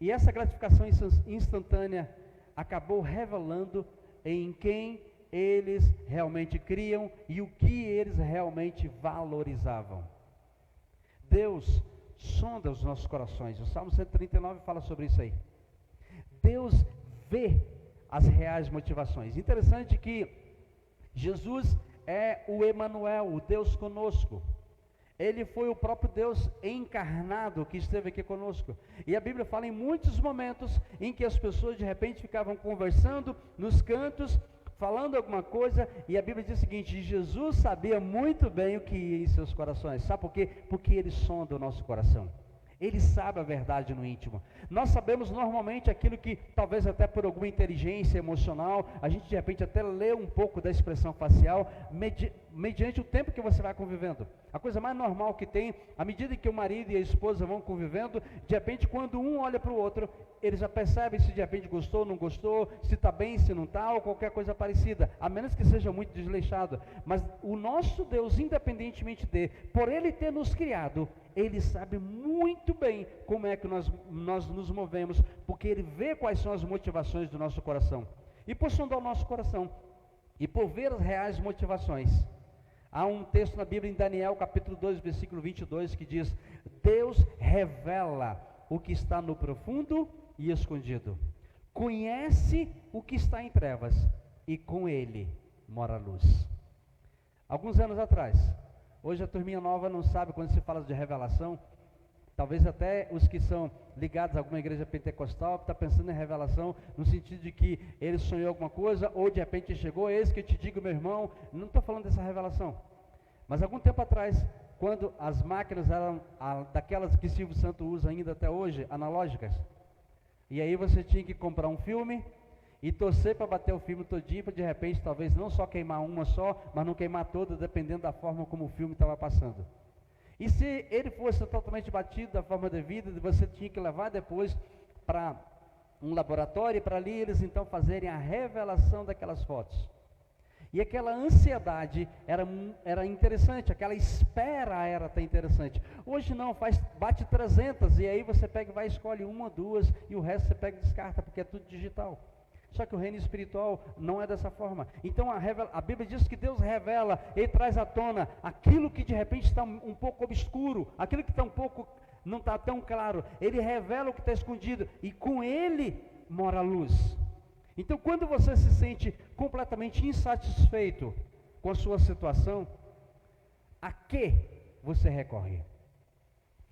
e essa gratificação instantânea acabou revelando em quem eles realmente criam e o que eles realmente valorizavam. Deus sonda os nossos corações. O Salmo 139 fala sobre isso aí. Deus vê as reais motivações. Interessante que Jesus é o Emanuel, o Deus conosco. Ele foi o próprio Deus encarnado que esteve aqui conosco. E a Bíblia fala em muitos momentos em que as pessoas de repente ficavam conversando nos cantos, falando alguma coisa, e a Bíblia diz o seguinte: Jesus sabia muito bem o que ia em seus corações. Sabe por quê? Porque ele sonda o nosso coração. Ele sabe a verdade no íntimo. Nós sabemos normalmente aquilo que, talvez até por alguma inteligência emocional, a gente de repente até lê um pouco da expressão facial, mediante o tempo que você vai convivendo. A coisa mais normal que tem, à medida que o marido e a esposa vão convivendo, de repente quando um olha para o outro, eles já percebem se de repente gostou ou não gostou, se está bem, se não está, ou qualquer coisa parecida, a menos que seja muito desleixado. Mas o nosso Deus, independentemente por ele ter nos criado, ele sabe muito bem como é que nós nos movemos, porque ele vê quais são as motivações do nosso coração. E por sondar o nosso coração, e por ver as reais motivações, há um texto na Bíblia em Daniel, capítulo 2, versículo 22, que diz: Deus revela o que está no profundo e escondido, conhece o que está em trevas, e com ele mora a luz. Alguns anos atrás, hoje a turminha nova não sabe quando se fala de revelação, talvez até os que são ligados a alguma igreja pentecostal, está pensando em revelação, no sentido de que ele sonhou alguma coisa, ou de repente chegou: eis que eu te digo, meu irmão. Não estou falando dessa revelação, mas algum tempo atrás, quando as máquinas eram daquelas que Silvio Santos usa ainda até hoje, analógicas, e aí você tinha que comprar um filme e torcer para bater o filme todinho, para de repente talvez não só queimar uma só, mas não queimar toda, dependendo da forma como o filme estava passando. E se ele fosse totalmente batido da forma devida, você tinha que levar depois para um laboratório, para ali eles então fazerem a revelação daquelas fotos. E aquela ansiedade era interessante, aquela espera era até interessante. Hoje não, bate 300 e aí você pega e vai, escolhe uma, duas, e o resto você pega e descarta, porque é tudo digital. Só que o reino espiritual não é dessa forma. Então a Bíblia diz que Deus revela, ele traz à tona aquilo que de repente está um pouco obscuro, aquilo que está não está tão claro. Ele revela o que está escondido, e com ele mora a luz. Então quando você se sente completamente insatisfeito com a sua situação, a que você recorre?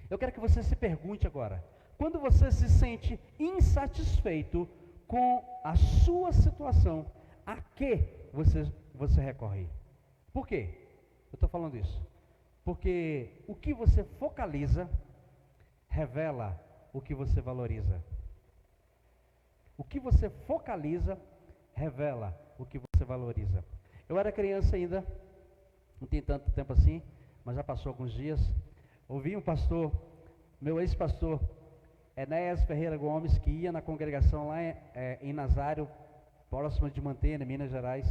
Eu quero que você se pergunte agora: quando você se sente insatisfeito com a sua situação, a que você recorre? Por quê eu estou falando isso? Porque o que você focaliza revela o que você valoriza. O que você focaliza revela o que você valoriza. Eu era criança ainda, não tem tanto tempo assim, mas já passou alguns dias. Ouvi um pastor, meu ex-pastor, falando sobre a questão da fé. E ele falou o seguinte: Enéas Ferreira Gomes, que ia na congregação lá em Nazário, próximo de Mantena, Minas Gerais.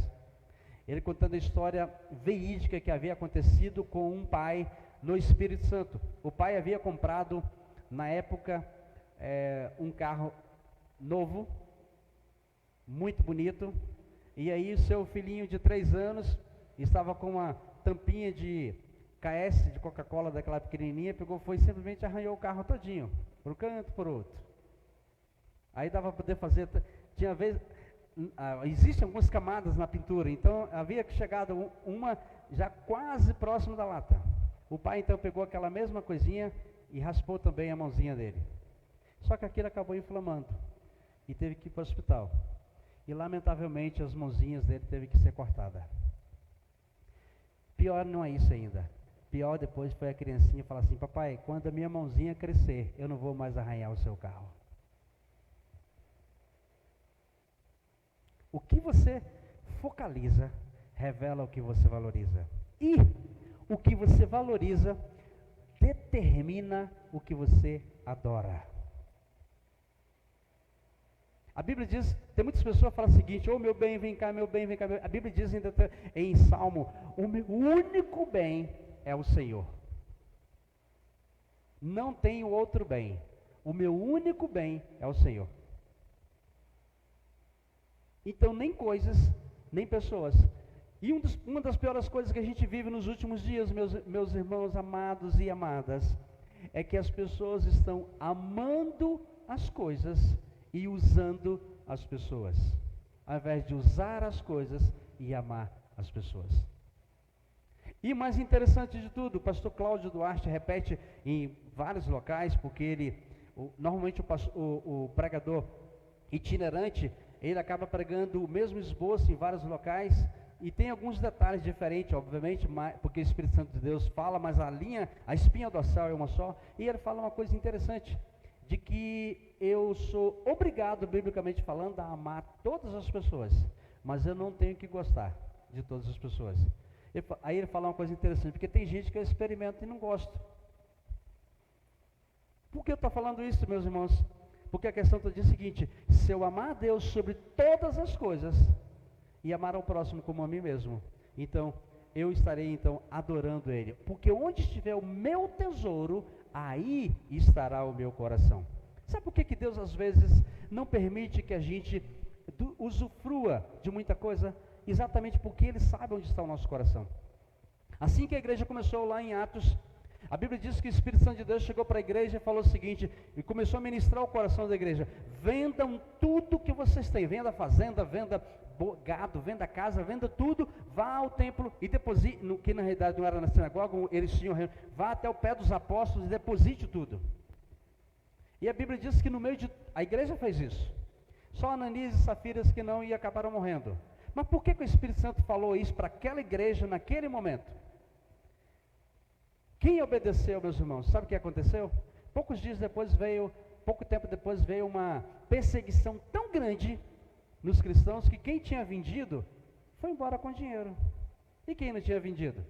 Ele contando a história verídica que havia acontecido com um pai no Espírito Santo. O pai havia comprado, na época, um carro novo, muito bonito, e aí o seu filhinho de 3 anos estava com uma tampinha de KS, de Coca-Cola, daquela pequenininha, pegou, foi e simplesmente arranhou o carro todinho, por um canto, por outro. Aí dava para poder fazer, tinha vez, existem algumas camadas na pintura, então havia chegado uma já quase próximo da lata. O pai então pegou aquela mesma coisinha e raspou também a mãozinha dele. Só que aquilo acabou inflamando e teve que ir para o hospital. E lamentavelmente as mãozinhas dele teve que ser cortadas. Pior não é isso ainda. Pior depois foi a criancinha falar assim: papai, quando a minha mãozinha crescer, eu não vou mais arranhar o seu carro. O que você focaliza revela o que você valoriza. E o que você valoriza determina o que você adora. A Bíblia diz, tem muitas pessoas que falam o seguinte: ô meu bem, vem cá, meu bem, vem cá. A Bíblia diz em Salmo: o meu único bem é o Senhor. Não tenho outro bem. O meu único bem é o Senhor. Então, nem coisas, nem pessoas. E uma das piores coisas que a gente vive nos últimos dias, meus irmãos amados e amadas, é que as pessoas estão amando as coisas e usando as pessoas, ao invés de usar as coisas e amar as pessoas. E mais interessante de tudo, o pastor Cláudio Duarte repete em vários locais, porque normalmente o pregador itinerante, ele acaba pregando o mesmo esboço em vários locais, e tem alguns detalhes diferentes, obviamente, porque o Espírito Santo de Deus fala, mas a espinha dorsal é uma só. E ele fala uma coisa interessante, de que eu sou obrigado, biblicamente falando, a amar todas as pessoas, mas eu não tenho que gostar de todas as pessoas. Aí ele fala uma coisa interessante, porque tem gente que eu experimento e não gosto. Por que eu estou falando isso, meus irmãos? Porque a questão está dizendo o seguinte: se eu amar a Deus sobre todas as coisas e amar ao próximo como a mim mesmo, então eu estarei adorando Ele, porque onde estiver o meu tesouro, aí estará o meu coração. Sabe por que Deus às vezes não permite que a gente usufrua de muita coisa? Exatamente porque Ele sabe onde está o nosso coração. Assim que a igreja começou lá em Atos, a Bíblia diz que o Espírito Santo de Deus chegou para a igreja e falou o seguinte, e começou a ministrar o coração da igreja: vendam tudo que vocês têm, venda fazenda, venda gado, venda casa, venda tudo, vá ao templo e deposite, que na realidade não era na sinagoga, eles tinham, vá até o pé dos apóstolos e deposite tudo. E a Bíblia diz que no meio de, a igreja fez isso, só Ananias e Safiras que não, e acabaram morrendo. Mas por que o Espírito Santo falou isso para aquela igreja naquele momento? Quem obedeceu, meus irmãos? Sabe o que aconteceu? Pouco tempo depois veio uma perseguição tão grande nos cristãos, que quem tinha vendido foi embora com dinheiro. E quem não tinha vendido?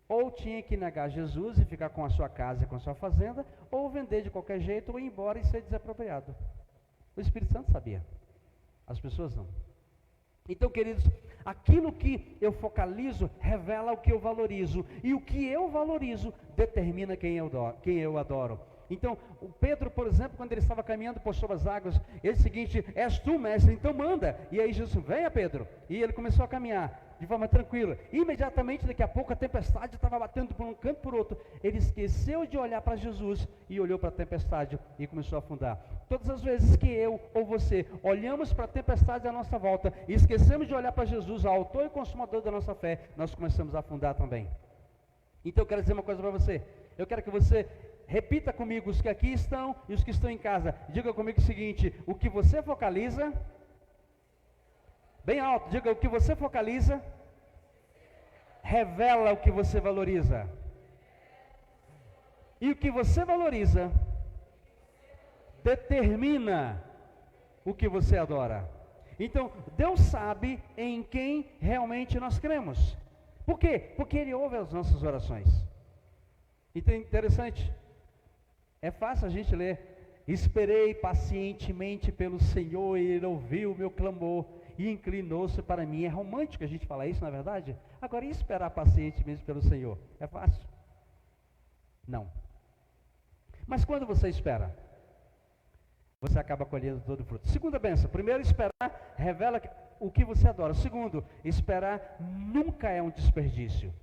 Ou tinha que negar Jesus e ficar com a sua casa e com a sua fazenda, ou vender de qualquer jeito, ou ir embora e ser desapropriado. O Espírito Santo sabia, as pessoas não. Então, queridos, aquilo que eu focalizo revela o que eu valorizo, e o que eu valorizo determina quem eu adoro. Então, o Pedro, por exemplo, quando ele estava caminhando por sobre as águas, ele disse o seguinte: és tu, mestre, então manda. E aí Jesus: venha, Pedro. E ele começou a caminhar de forma tranquila. E imediatamente, daqui a pouco, a tempestade estava batendo por um canto por outro. Ele esqueceu de olhar para Jesus e olhou para a tempestade e começou a afundar. Todas as vezes que eu ou você olhamos para a tempestade à nossa volta e esquecemos de olhar para Jesus, o autor e consumador da nossa fé, nós começamos a afundar também. Então eu quero dizer uma coisa para você. Eu quero que você repita comigo, os que aqui estão e os que estão em casa. Diga comigo o seguinte: o que você focaliza, bem alto, diga: o que você focaliza revela o que você valoriza. E o que você valoriza determina o que você adora. Então, Deus sabe em quem realmente nós cremos. Por quê? Porque Ele ouve as nossas orações. Então, interessante, é fácil a gente ler Esperei pacientemente pelo Senhor e Ele ouviu o meu clamor e inclinou-se para mim. É romântico a gente falar isso, na verdade? Agora, e esperar pacientemente pelo Senhor? É fácil? Não. Mas quando você espera, você acaba colhendo todo o fruto. Segunda bênção. Primeiro, esperar revela o que você adora. Segundo, esperar nunca é um desperdício.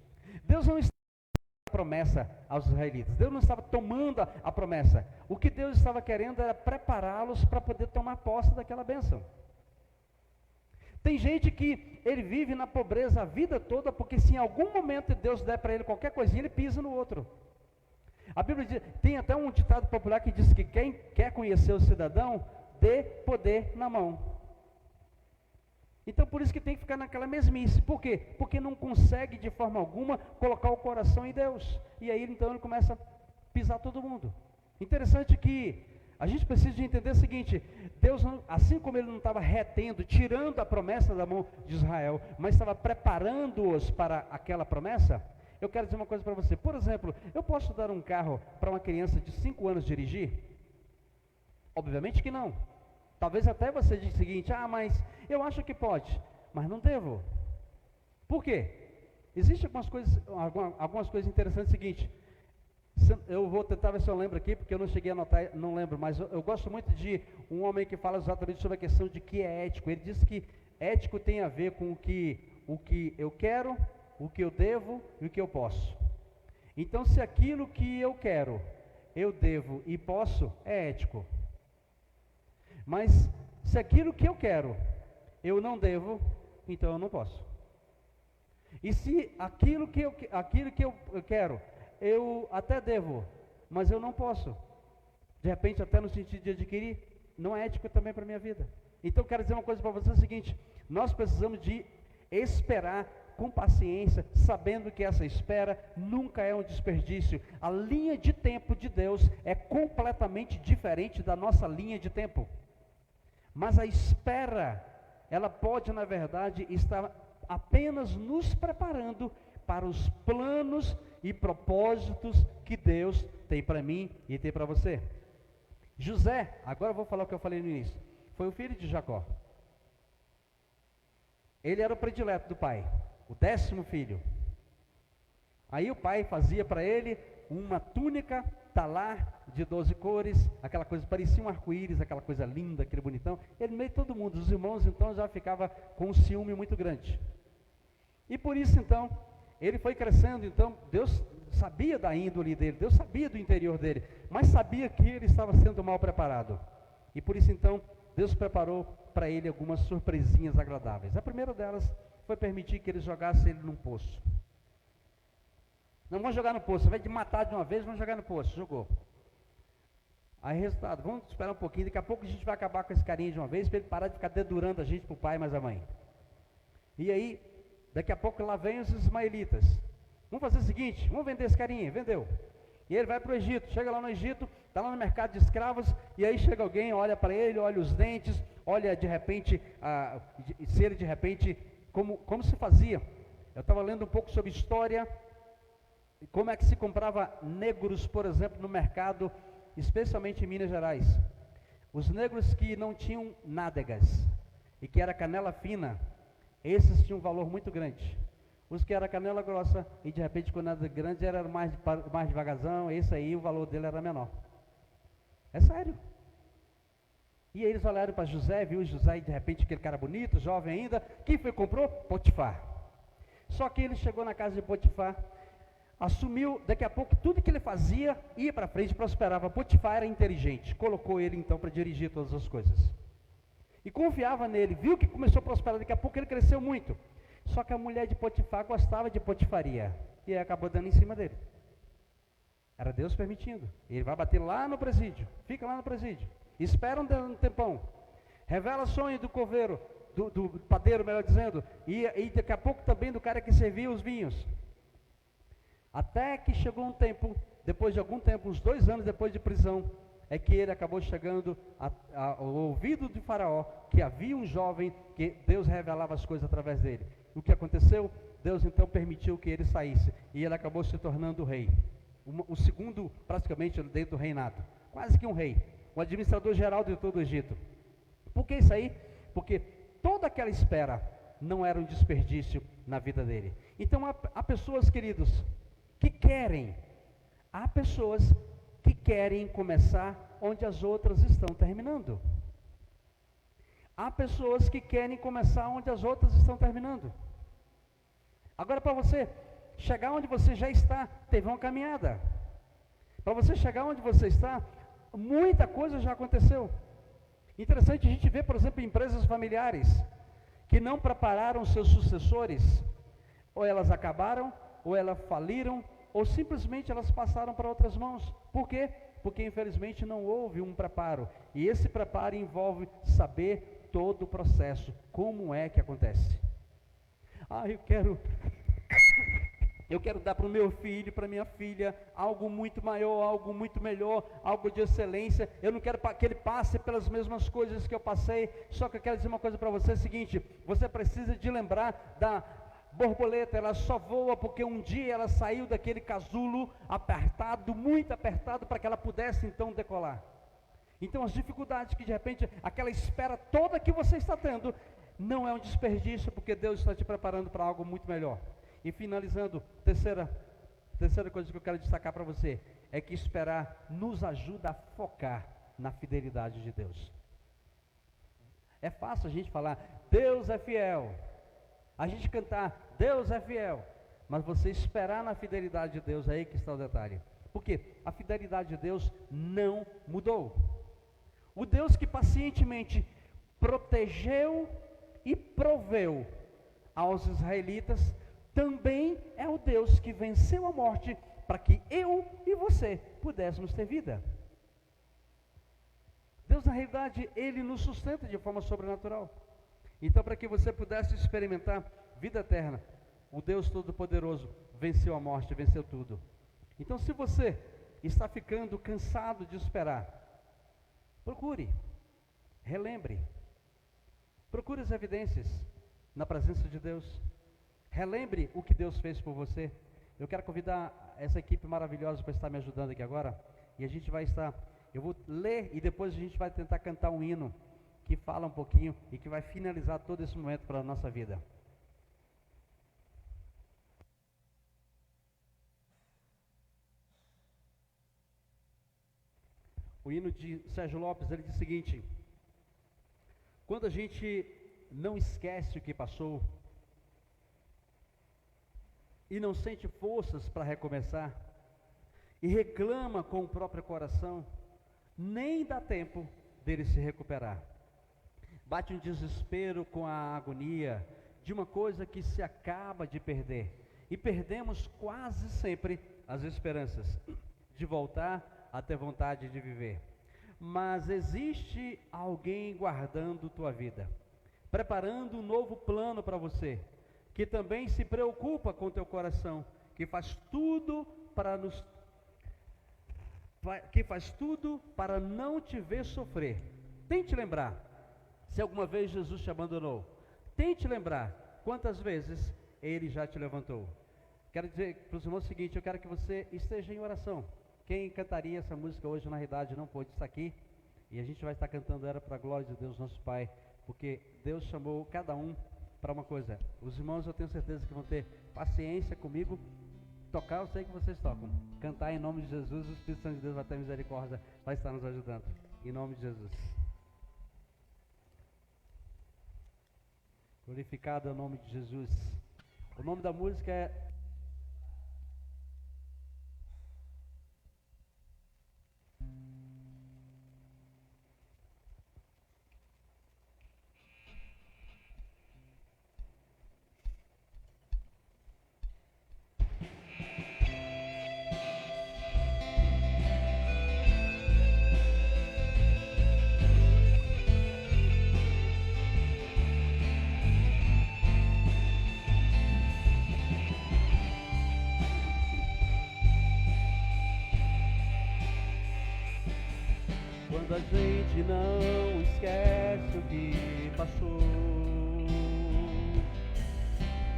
Deus não está dando a promessa aos israelitas. Deus não estava tomando a promessa. O que Deus estava querendo era prepará-los para poder tomar posse daquela bênção. Tem gente que ele vive na pobreza a vida toda, porque se em algum momento Deus der para ele qualquer coisinha, ele pisa no outro. A Bíblia diz, tem até um ditado popular que diz que quem quer conhecer o cidadão, dê poder na mão. Então por isso que tem que ficar naquela mesmice. Por quê? Porque não consegue de forma alguma colocar o coração em Deus. E aí então ele começa a pisar todo mundo. Interessante que a gente precisa de entender o seguinte: Deus, assim como Ele não estava retendo, tirando a promessa da mão de Israel, mas estava preparando-os para aquela promessa. Eu quero dizer uma coisa para você. Por exemplo, eu posso dar um carro para uma criança de 5 anos dirigir? Obviamente que não. Talvez até você diga o seguinte: ah, mas eu acho que pode, mas não devo. Por quê? Existem algumas coisas interessantes. O seguinte, eu vou tentar ver se eu lembro aqui, porque eu não cheguei a anotar, não lembro, mas eu gosto muito de um homem que fala exatamente sobre a questão de que é ético. Ele diz que ético tem a ver com o que eu quero, o que eu devo e o que eu posso. Então, se aquilo que eu quero, eu devo e posso, é ético. Mas se aquilo que eu quero, eu não devo, então eu não posso. E se aquilo que eu quero, eu até devo, mas eu não posso, de repente até no sentido de adquirir, não é ético também para a minha vida. Então eu quero dizer uma coisa para você, é o seguinte: nós precisamos de esperar com paciência, sabendo que essa espera nunca é um desperdício. A linha de tempo de Deus é completamente diferente da nossa linha de tempo. Mas a espera, ela pode, na verdade, estar apenas nos preparando para os planos e propósitos que Deus tem para mim e tem para você. José, agora eu vou falar o que eu falei no início, foi o filho de Jacó. Ele era o predileto do pai, o 10º filho. Aí o pai fazia para ele uma túnica talar de 12 cores, aquela coisa, parecia um arco-íris, aquela coisa linda, aquele bonitão. Ele, no meio de todo mundo, os irmãos então já ficavam com um ciúme muito grande. E por isso então, ele foi crescendo. Então Deus sabia da índole dele, Deus sabia do interior dele, mas sabia que ele estava sendo mal preparado. E por isso então, Deus preparou para ele algumas surpresinhas agradáveis. A primeira delas foi permitir que ele jogasse ele num poço. Não vamos jogar no poço, ao invés de matar de uma vez, vamos jogar no poço. Jogou. Aí resultado, vamos esperar um pouquinho, daqui a pouco a gente vai acabar com esse carinha de uma vez, para ele parar de ficar dedurando a gente para o pai mais a mãe. E aí, daqui a pouco lá vem os ismaelitas. Vamos fazer o seguinte, vamos vender esse carinha. Vendeu. E ele vai para o Egito, chega lá no Egito, está lá no mercado de escravos, e aí chega alguém, olha para ele, olha os dentes, olha de repente, se ele de repente, como se fazia. Eu estava lendo um pouco sobre história, como é que se comprava negros, por exemplo, no mercado, especialmente em Minas Gerais. Os negros que não tinham nádegas e que era canela fina, esses tinham um valor muito grande. Os que era canela grossa e de repente com nada grande era mais devagarzão, esse aí o valor dele era menor. É sério. E aí eles olharam para José, viu José e de repente aquele cara bonito, jovem ainda. Quem foi que comprou? Potifar. Só que ele chegou na casa de Potifar, assumiu, daqui a pouco tudo que ele fazia ia para frente, prosperava. Potifar era inteligente, colocou ele então para dirigir todas as coisas. E confiava nele, viu que começou a prosperar, daqui a pouco ele cresceu muito. Só que a mulher de Potifar gostava de potifaria, e aí acabou dando em cima dele. Era Deus permitindo. Ele vai bater lá no presídio, fica lá no presídio, espera um tempão, revela sonho do coveiro, do padeiro, melhor dizendo, e daqui a pouco também do cara que servia os vinhos. Até que chegou um tempo, depois de algum tempo, uns 2 anos depois de prisão, é que ele acabou chegando ao ouvido de Faraó, que havia um jovem que Deus revelava as coisas através dele. O que aconteceu? Deus então permitiu que ele saísse, e ele acabou se tornando rei. O segundo, praticamente, dentro do reinado. Quase que um rei. o administrador geral de todo o Egito. Por que isso aí? Porque toda aquela espera não era um desperdício na vida dele. Então há pessoas, queridos, há pessoas que querem começar onde as outras estão terminando. Há pessoas que querem começar onde as outras estão terminando. Agora, para você chegar onde você já está, teve uma caminhada. Para você chegar onde você está, muita coisa já aconteceu. Interessante a gente ver, por exemplo, empresas familiares que não prepararam seus sucessores, ou elas acabaram, ou elas faliram, ou simplesmente elas passaram para outras mãos. Por quê? Porque infelizmente não houve um preparo. E esse preparo envolve saber todo o processo, como é que acontece. Eu quero dar para o meu filho, para minha filha, algo muito maior, algo muito melhor, algo de excelência. Eu não quero que ele passe pelas mesmas coisas que eu passei. Só que eu quero dizer uma coisa para você, é o seguinte: você precisa de lembrar da borboleta. Ela só voa porque um dia ela saiu daquele casulo apertado, muito apertado, para que ela pudesse então decolar. Então as dificuldades que de repente, aquela espera toda que você está tendo, não é um desperdício, porque Deus está te preparando para algo muito melhor. E finalizando, terceira coisa que eu quero destacar para você, é que esperar nos ajuda a focar na fidelidade de Deus. É fácil a gente falar, Deus é fiel, a gente cantar, Deus é fiel, mas você esperar na fidelidade de Deus, é aí que está o detalhe. Porque a fidelidade de Deus não mudou. O Deus que pacientemente protegeu e proveu aos israelitas, também é o Deus que venceu a morte para que eu e você pudéssemos ter vida. Deus, na realidade, Ele nos sustenta de forma sobrenatural. Então, para que você pudesse experimentar vida eterna, o Deus Todo-Poderoso venceu a morte, venceu tudo. Então, se você está ficando cansado de esperar, procure, relembre, procure as evidências na presença de Deus. Relembre o que Deus fez por você. Eu quero convidar essa equipe maravilhosa para estar me ajudando aqui agora. E a gente vai estar, eu vou ler e depois a gente vai tentar cantar um hino que fala um pouquinho e que vai finalizar todo esse momento para a nossa vida. O hino de Sérgio Lopes, ele diz o seguinte: quando a gente não esquece o que passou, e não sente forças para recomeçar, e reclama com o próprio coração, nem dá tempo dele se recuperar. Bate um desespero com a agonia de uma coisa que se acaba de perder, e perdemos quase sempre as esperanças de voltar a ter vontade de viver. Mas existe alguém guardando tua vida, preparando um novo plano para você, que também se preocupa com teu coração, que faz tudo para não te ver sofrer. Tente lembrar, se alguma vez Jesus te abandonou. Tente lembrar quantas vezes Ele já te levantou. Quero dizer para os irmãos o seguinte: eu quero que você esteja em oração. Quem cantaria essa música hoje, na realidade, não pôde estar aqui, e a gente vai estar cantando ela para a glória de Deus, nosso Pai, porque Deus chamou cada um para uma coisa. Os irmãos, eu tenho certeza que vão ter paciência comigo. Tocar, eu sei que vocês tocam. Cantar em nome de Jesus, o Espírito Santo de Deus vai ter misericórdia, vai estar nos ajudando. Em nome de Jesus. Glorificado é o nome de Jesus. O nome da música é quando a gente não esquece o que passou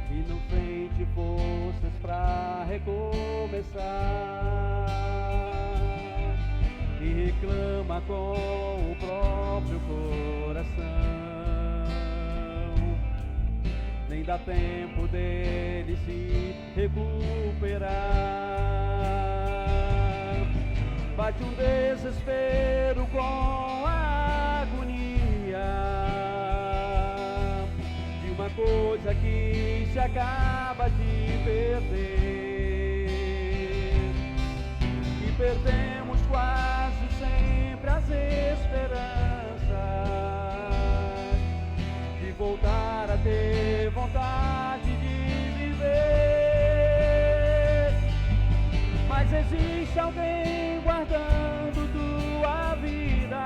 e não sente forças pra recomeçar, e reclama com o próprio coração. Nem dá tempo dele se recuperar. Bate um desespero com a agonia de uma coisa que se acaba de perder. E perdemos quase sempre as esperanças de voltar a ter vontade de viver. Mas existe alguém guardando tua vida,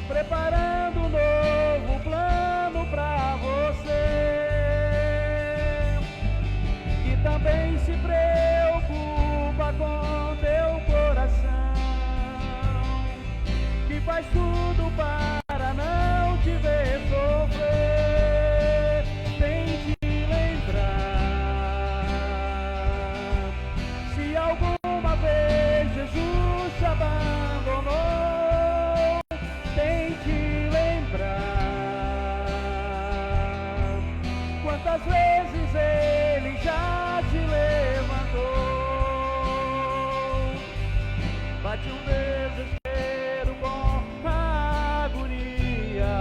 preparando um novo plano pra você, que também se preocupa com teu coração, que faz tudo para não te ver sofrer. Tente lembrar, se alguma vez Jesus te abandonou, tente lembrar quantas vezes Ele já te levantou. Bate um desespero com a agonia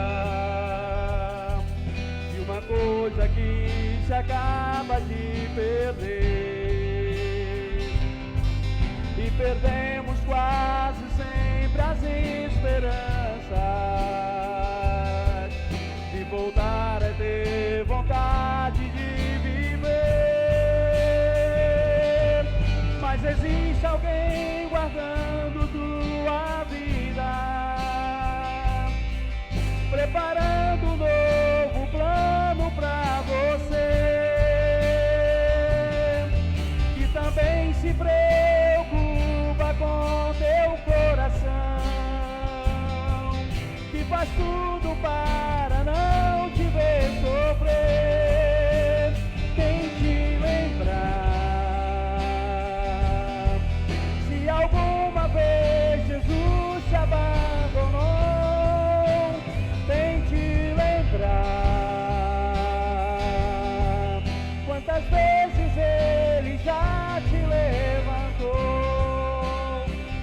de uma coisa que se acaba de perder. E perdemos quase sempre as esperanças de voltar a ter vontade de viver. Mas existe alguém guardando tua vida, preparando um novo plano pra você, que também se preocupa com teu coração, que faz tudo para não te ver sofrer. Tente lembrar, se alguma vez Jesus te abandonou, tente lembrar quantas vezes Ele já te levantou.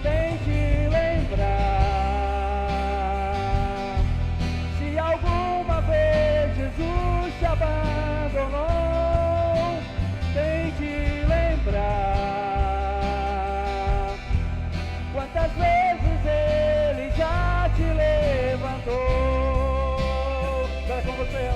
Tente lembrar, se alguma vez Jesus te abandonou, tente lembrar quantas vezes Ele já te levantou. Vai com você.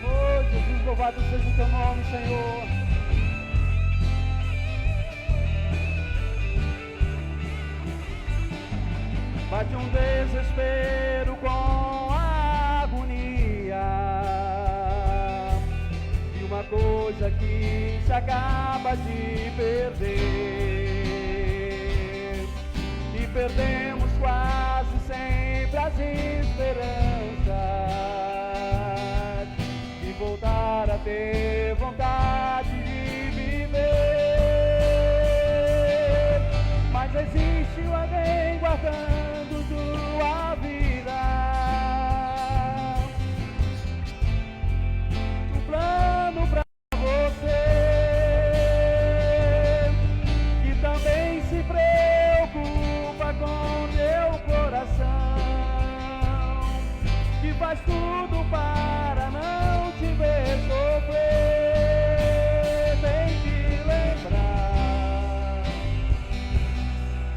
Oh, Jesus, louvado seja o teu nome, Senhor. Bate um desespero com a agonia de uma coisa que se acaba de perder. E perdemos quase sempre as esperanças de voltar a ter vontade de viver. Mas existe alguém guardando tua vida, um plano pra você, que também se preocupa com teu coração, que faz tudo para não te ver sofrer. Tem que lembrar,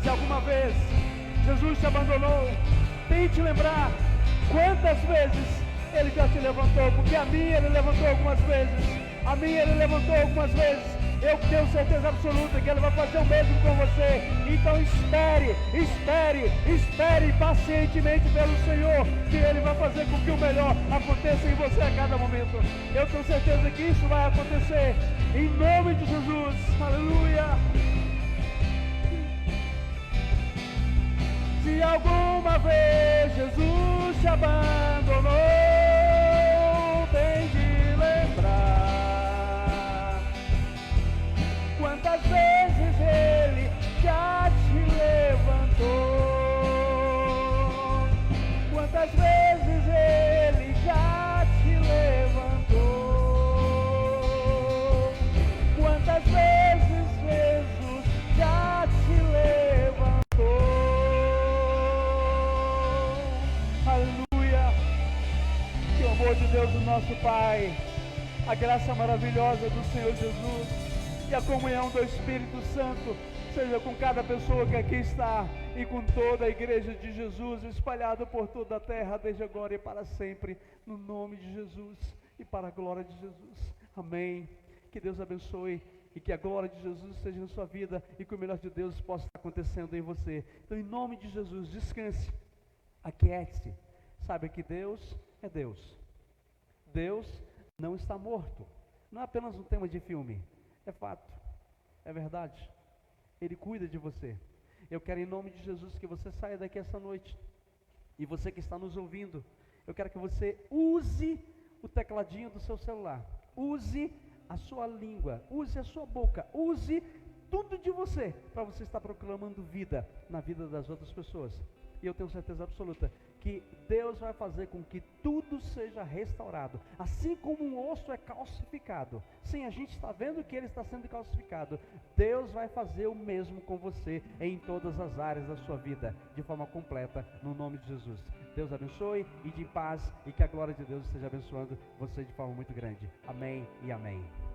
se alguma vez Jesus te abandonou, tente lembrar quantas vezes Ele já te levantou, porque a minha Ele levantou algumas vezes, a minha Ele levantou algumas vezes. Eu tenho certeza absoluta que Ele vai fazer o mesmo com você. Então espere, espere, espere pacientemente pelo Senhor, que Ele vai fazer com que o melhor aconteça em você a cada momento. Eu tenho certeza que isso vai acontecer, em nome de Jesus. Aleluia. abandonou, tem de lembrar quantas vezes Ele já te levantou, quantas vezes Ele já te levantou, quantas vezes Jesus já te levantou. Aleluia! Que o amor de Deus, o nosso Pai, a graça maravilhosa do Senhor Jesus e a comunhão do Espírito Santo seja com cada pessoa que aqui está e com toda a igreja de Jesus espalhada por toda a terra, desde agora e para sempre, no nome de Jesus e para a glória de Jesus. Amém. Que Deus abençoe e que a glória de Jesus esteja na sua vida e que o melhor de Deus possa estar acontecendo em você. Então, em nome de Jesus, descanse, aquiete-se, saiba que Deus é Deus. Deus não está morto. Não é apenas um tema de filme, é fato, é verdade. Ele cuida de você. Eu quero, em nome de Jesus, que você saia daqui essa noite. E você que está nos ouvindo, eu quero que você use o tecladinho do seu celular, use a sua língua, use a sua boca, use tudo de você, para você estar proclamando vida na vida das outras pessoas. E eu tenho certeza absoluta que Deus vai fazer com que tudo seja restaurado. Assim como um osso é calcificado, sim, a gente está vendo que ele está sendo calcificado, Deus vai fazer o mesmo com você em todas as áreas da sua vida, de forma completa, no nome de Jesus. Deus abençoe e de paz, e que a glória de Deus esteja abençoando você de forma muito grande. Amém e amém.